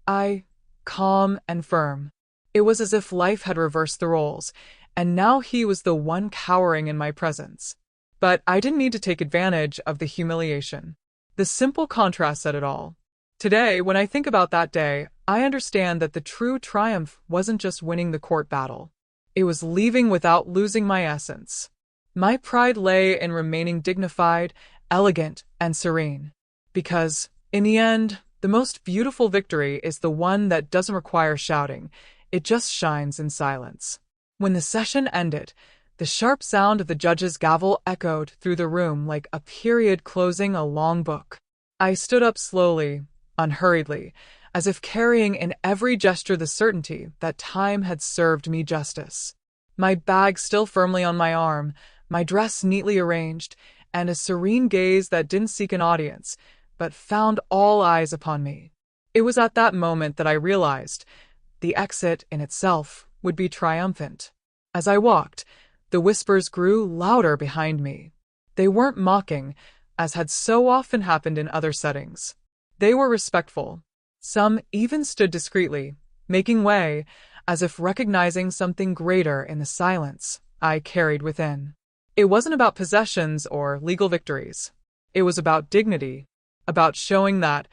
I, calm and firm. It was as if life had reversed the roles, and now he was the one cowering in my presence. But I didn't need to take advantage of the humiliation. The simple contrast said it all. Today, when I think about that day, I understand that the true triumph wasn't just winning the court battle. It was leaving without losing my essence. My pride lay in remaining dignified, elegant, and serene. Because, in the end, the most beautiful victory is the one that doesn't require shouting. It just shines in silence. When the session ended, the sharp sound of the judge's gavel echoed through the room like a period closing a long book. I stood up slowly, unhurriedly, as if carrying in every gesture the certainty that time had served me justice. My bag still firmly on my arm, my dress neatly arranged, and a serene gaze that didn't seek an audience, but found all eyes upon me. It was at that moment that I realized the exit in itself would be triumphant. As I walked, the whispers grew louder behind me. They weren't mocking, as had so often happened in other settings. They were respectful. Some even stood discreetly, making way, as if recognizing something greater in the silence I carried within. It wasn't about possessions or legal victories. It was about dignity, about showing that,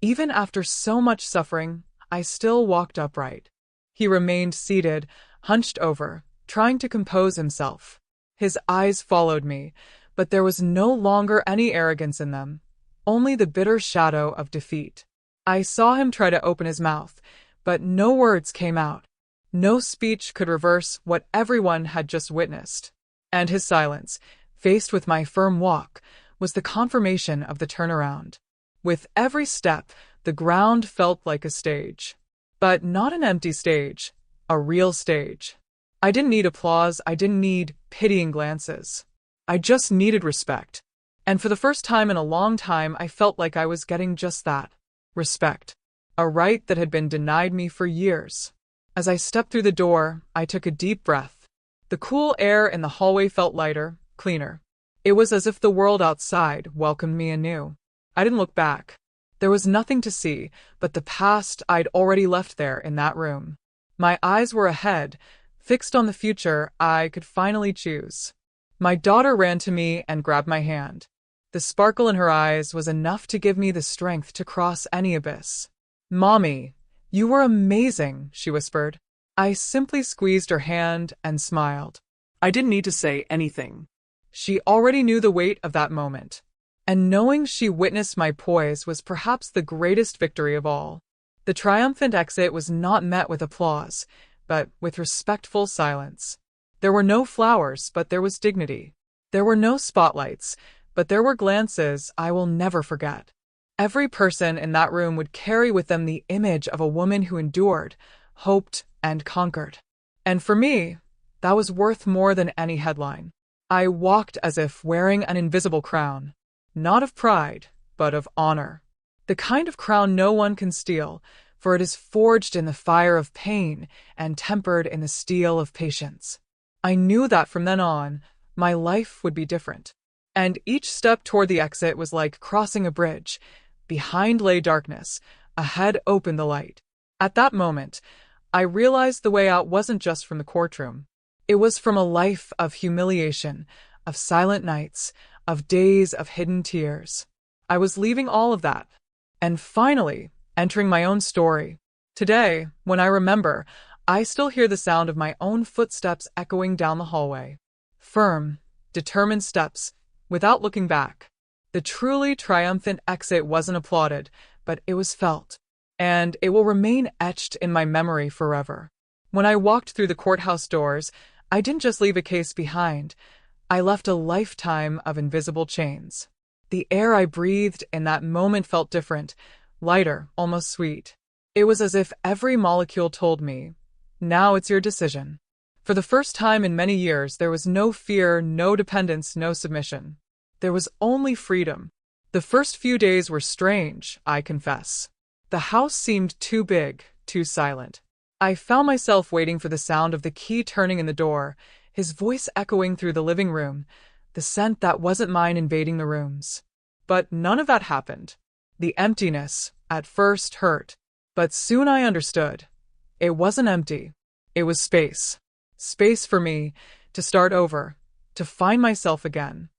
even after so much suffering, I still walked upright. He remained seated, hunched over, trying to compose himself. His eyes followed me, but there was no longer any arrogance in them, only the bitter shadow of defeat. I saw him try to open his mouth, but no words came out. No speech could reverse what everyone had just witnessed. And his silence, faced with my firm walk, was the confirmation of the turnaround. With every step, the ground felt like a stage. But not an empty stage, a real stage. I didn't need applause, I didn't need pitying glances. I just needed respect. And for the first time in a long time, I felt like I was getting just that. Respect. A right that had been denied me for years. As I stepped through the door, I took a deep breath. The cool air in the hallway felt lighter, cleaner. It was as if the world outside welcomed me anew. I didn't look back. There was nothing to see but the past I'd already left there in that room. My eyes were ahead, fixed on the future I could finally choose. My daughter ran to me and grabbed my hand. The sparkle in her eyes was enough to give me the strength to cross any abyss. "Mommy, you were amazing," she whispered. I simply squeezed her hand and smiled. I didn't need to say anything. She already knew the weight of that moment. And knowing she witnessed my poise was perhaps the greatest victory of all. The triumphant exit was not met with applause, but with respectful silence. There were no flowers, but there was dignity. There were no spotlights, but there were glances I will never forget. Every person in that room would carry with them the image of a woman who endured, hoped, and conquered. And for me, that was worth more than any headline. I walked as if wearing an invisible crown, not of pride, but of honor. The kind of crown no one can steal, for it is forged in the fire of pain and tempered in the steel of patience. I knew that from then on, my life would be different. And each step toward the exit was like crossing a bridge. Behind lay darkness, ahead opened the light. At that moment, I realized the way out wasn't just from the courtroom. It was from a life of humiliation, of silent nights, of days of hidden tears. I was leaving all of that, and finally entering my own story. Today, when I remember, I still hear the sound of my own footsteps echoing down the hallway. Firm, determined steps, without looking back. The truly triumphant exit wasn't applauded, but it was felt, and it will remain etched in my memory forever. When I walked through the courthouse doors, I didn't just leave a case behind. I left a lifetime of invisible chains. The air I breathed in that moment felt different, lighter, almost sweet. It was as if every molecule told me, now it's your decision. For the first time in many years, there was no fear, no dependence, no submission. There was only freedom. The first few days were strange, I confess. The house seemed too big, too silent. I found myself waiting for the sound of the key turning in the door, his voice echoing through the living room, the scent that wasn't mine invading the rooms. But none of that happened. The emptiness, at first, hurt. But soon I understood. It wasn't empty. It was space. Space for me to start over, to find myself again.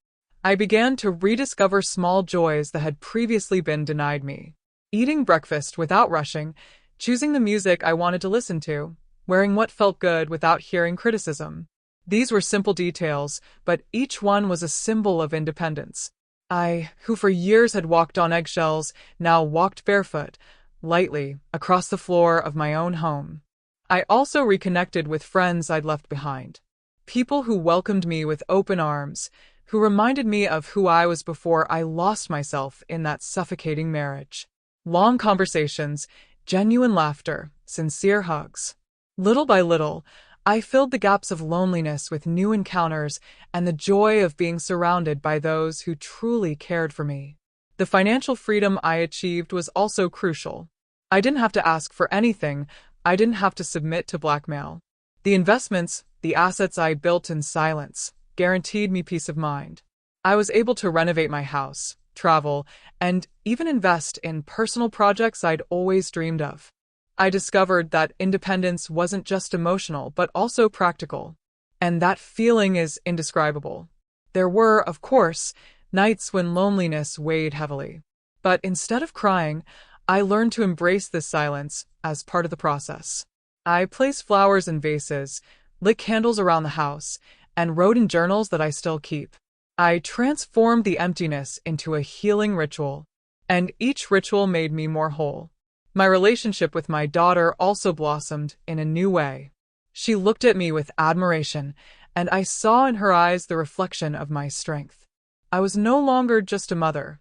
I began to rediscover small joys that had previously been denied me. Eating breakfast without rushing, choosing the music I wanted to listen to, wearing what felt good without hearing criticism. These were simple details, but each one was a symbol of independence. I, who for years had walked on eggshells, now walked barefoot, lightly, across the floor of my own home. I also reconnected with friends I'd left behind. People who welcomed me with open arms, who reminded me of who I was before I lost myself in that suffocating marriage. Long conversations, genuine laughter, sincere hugs. Little by little, I filled the gaps of loneliness with new encounters and the joy of being surrounded by those who truly cared for me. The financial freedom I achieved was also crucial. I didn't have to ask for anything. I didn't have to submit to blackmail. The investments, the assets I built in silence, guaranteed me peace of mind. I was able to renovate my house, travel, and even invest in personal projects I'd always dreamed of. I discovered that independence wasn't just emotional, but also practical. And that feeling is indescribable. There were, of course, nights when loneliness weighed heavily. But instead of crying, I learned to embrace this silence as part of the process. I placed flowers in vases, lit candles around the house, and wrote in journals that I still keep. I transformed the emptiness into a healing ritual, and each ritual made me more whole. My relationship with my daughter also blossomed in a new way. She looked at me with admiration, and I saw in her eyes the reflection of my strength. I was no longer just a mother.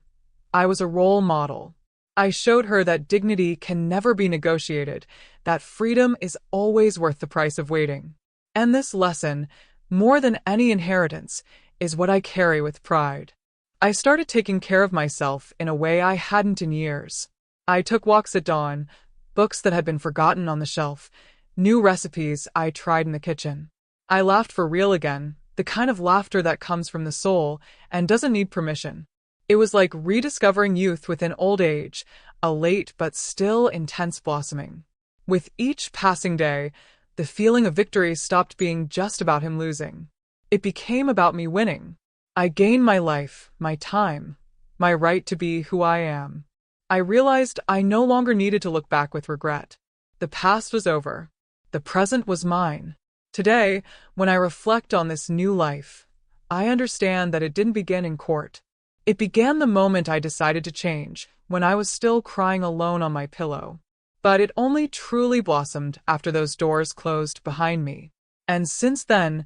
I was a role model. I showed her that dignity can never be negotiated, that freedom is always worth the price of waiting. And this lesson, more than any inheritance, is what I carry with pride. I started taking care of myself in a way I hadn't in years. I took walks at dawn, books that had been forgotten on the shelf, new recipes I tried in the kitchen. I laughed for real again, the kind of laughter that comes from the soul and doesn't need permission. It was like rediscovering youth within old age, a late but still intense blossoming. With each passing day, the feeling of victory stopped being just about him losing. It became about me winning. I gained my life, my time, my right to be who I am. I realized I no longer needed to look back with regret. The past was over. The present was mine. Today, when I reflect on this new life, I understand that it didn't begin in court. It began the moment I decided to change, when I was still crying alone on my pillow. But it only truly blossomed after those doors closed behind me. And since then,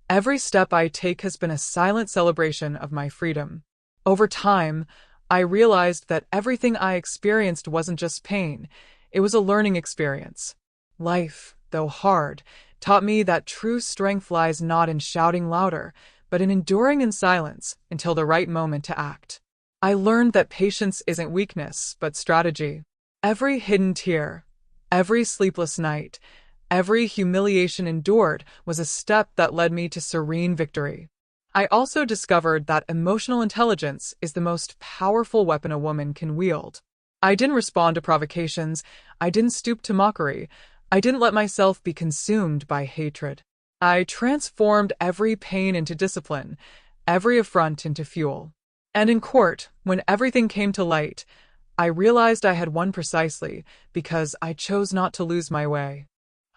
every step I take has been a silent celebration of my freedom. Over time, I realized that everything I experienced wasn't just pain, it was a learning experience. Life, though hard, taught me that true strength lies not in shouting louder, but in enduring in silence until the right moment to act. I learned that patience isn't weakness, but strategy. Every hidden tear, every sleepless night, every humiliation endured was a step that led me to serene victory. I also discovered that emotional intelligence is the most powerful weapon a woman can wield. I didn't respond to provocations, I didn't stoop to mockery, I didn't let myself be consumed by hatred. I transformed every pain into discipline, every affront into fuel. And in court, when everything came to light, I realized I had won precisely because I chose not to lose my way.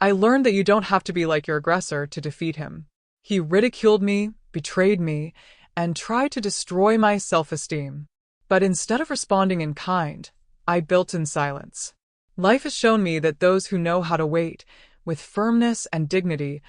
I learned that you don't have to be like your aggressor to defeat him. He ridiculed me, betrayed me, and tried to destroy my self-esteem. But instead of responding in kind, I built in silence. Life has shown me that those who know how to wait, with firmness and dignity,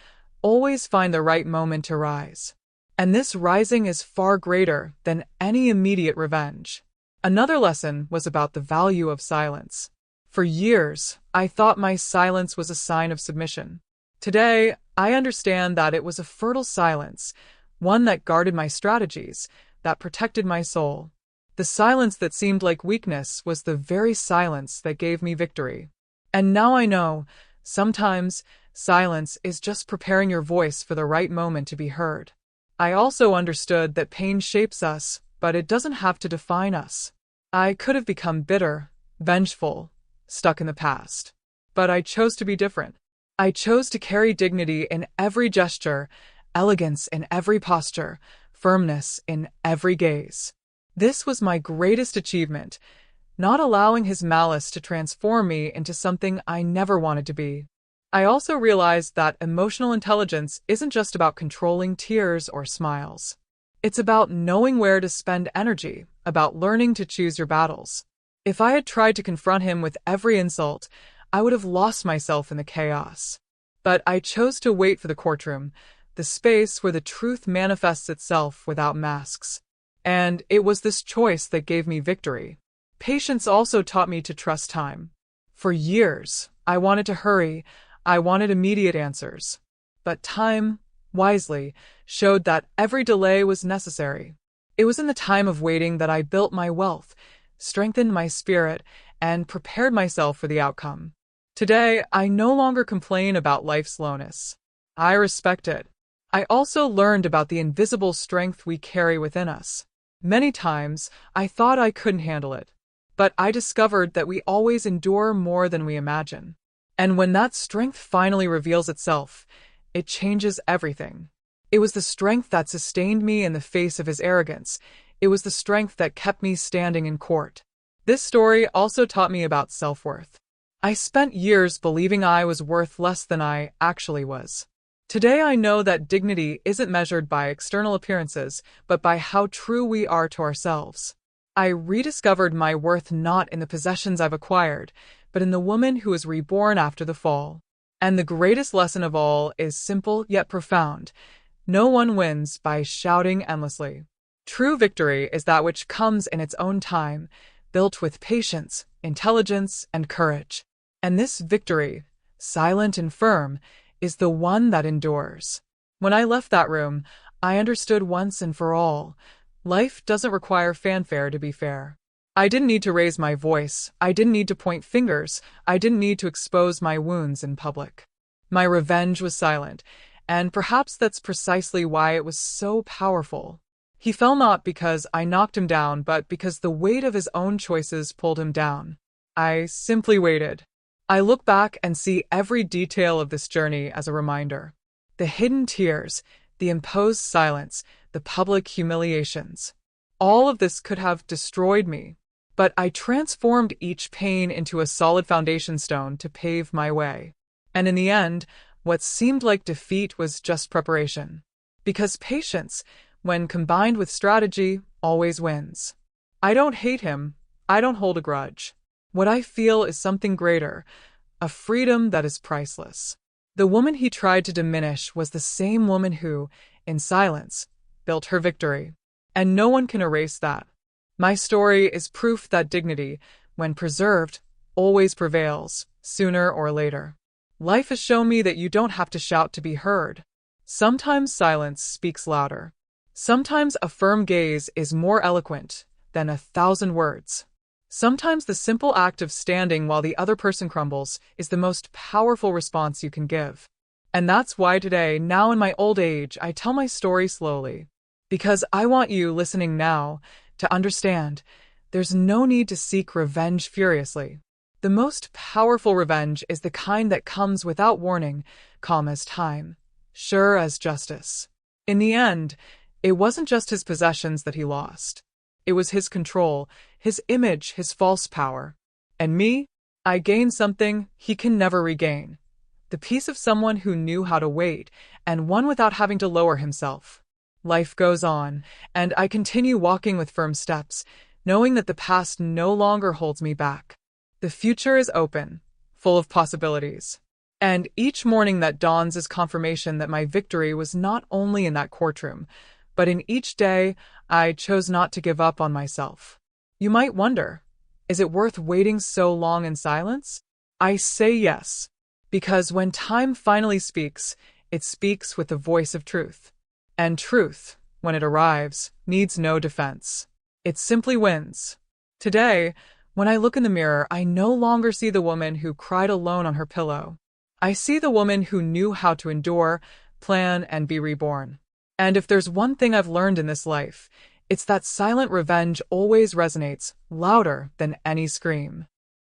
always find the right moment to rise. And this rising is far greater than any immediate revenge. Another lesson was about the value of silence. For years, I thought my silence was a sign of submission. Today, I understand that it was a fertile silence, one that guarded my strategies, that protected my soul. The silence that seemed like weakness was the very silence that gave me victory. And now I know, sometimes, silence is just preparing your voice for the right moment to be heard. I also understood that pain shapes us, but it doesn't have to define us. I could have become bitter, vengeful, stuck in the past. But I chose to be different. I chose to carry dignity in every gesture, elegance in every posture, firmness in every gaze. This was my greatest achievement, not allowing his malice to transform me into something I never wanted to be. I also realized that emotional intelligence isn't just about controlling tears or smiles. It's about knowing where to spend energy, about learning to choose your battles. If I had tried to confront him with every insult, I would have lost myself in the chaos. But I chose to wait for the courtroom, the space where the truth manifests itself without masks. And it was this choice that gave me victory. Patience also taught me to trust time. For years, I wanted to hurry, I wanted immediate answers. But time, wisely, showed that every delay was necessary. It was in the time of waiting that I built my wealth, strengthened my spirit, and prepared myself for the outcome. Today, I no longer complain about life's slowness. I respect it. I also learned about the invisible strength we carry within us. Many times, I thought I couldn't handle it. But I discovered that we always endure more than we imagine. And when that strength finally reveals itself, it changes everything. It was the strength that sustained me in the face of his arrogance. It was the strength that kept me standing in court. This story also taught me about self-worth. I spent years believing I was worth less than I actually was. Today I know that dignity isn't measured by external appearances, but by how true we are to ourselves. I rediscovered my worth not in the possessions I've acquired, but in the woman who was reborn after the fall. And the greatest lesson of all is simple yet profound. No one wins by shouting endlessly. True victory is that which comes in its own time, built with patience, intelligence, and courage. And this victory, silent and firm, is the one that endures. When I left that room, I understood once and for all. Life doesn't require fanfare to be fair. I didn't need to raise my voice. I didn't need to point fingers. I didn't need to expose my wounds in public. My revenge was silent, and perhaps that's precisely why it was so powerful. He fell not because I knocked him down, but because the weight of his own choices pulled him down. I simply waited. I look back and see every detail of this journey as a reminder. The hidden tears, the imposed silence, the public humiliations. All of this could have destroyed me, but I transformed each pain into a solid foundation stone to pave my way. And in the end, what seemed like defeat was just preparation. Because patience, when combined with strategy, always wins. I don't hate him. I don't hold a grudge. What I feel is something greater, a freedom that is priceless. The woman he tried to diminish was the same woman who, in silence, built her victory. And no one can erase that. My story is proof that dignity, when preserved, always prevails, sooner or later. Life has shown me that you don't have to shout to be heard. Sometimes silence speaks louder. Sometimes a firm gaze is more eloquent than 1,000 words. Sometimes the simple act of standing while the other person crumbles is the most powerful response you can give. And that's why today, now in my old age, I tell my story slowly. Because I want you listening now to understand there's no need to seek revenge furiously. The most powerful revenge is the kind that comes without warning, calm as time, sure as justice. In the end, it wasn't just his possessions that he lost. It was his control, his image, his false power. And me? I gained something he can never regain. The peace of someone who knew how to wait, and one without having to lower himself. Life goes on, and I continue walking with firm steps, knowing that the past no longer holds me back. The future is open, full of possibilities. And each morning that dawns is confirmation that my victory was not only in that courtroom, but in each day I chose not to give up on myself. You might wonder, is it worth waiting so long in silence? I say yes, because when time finally speaks, it speaks with the voice of truth. And truth, when it arrives, needs no defense. It simply wins. Today, when I look in the mirror, I no longer see the woman who cried alone on her pillow. I see the woman who knew how to endure, plan, and be reborn. And if there's one thing I've learned in this life, it's that silent revenge always resonates louder than any scream.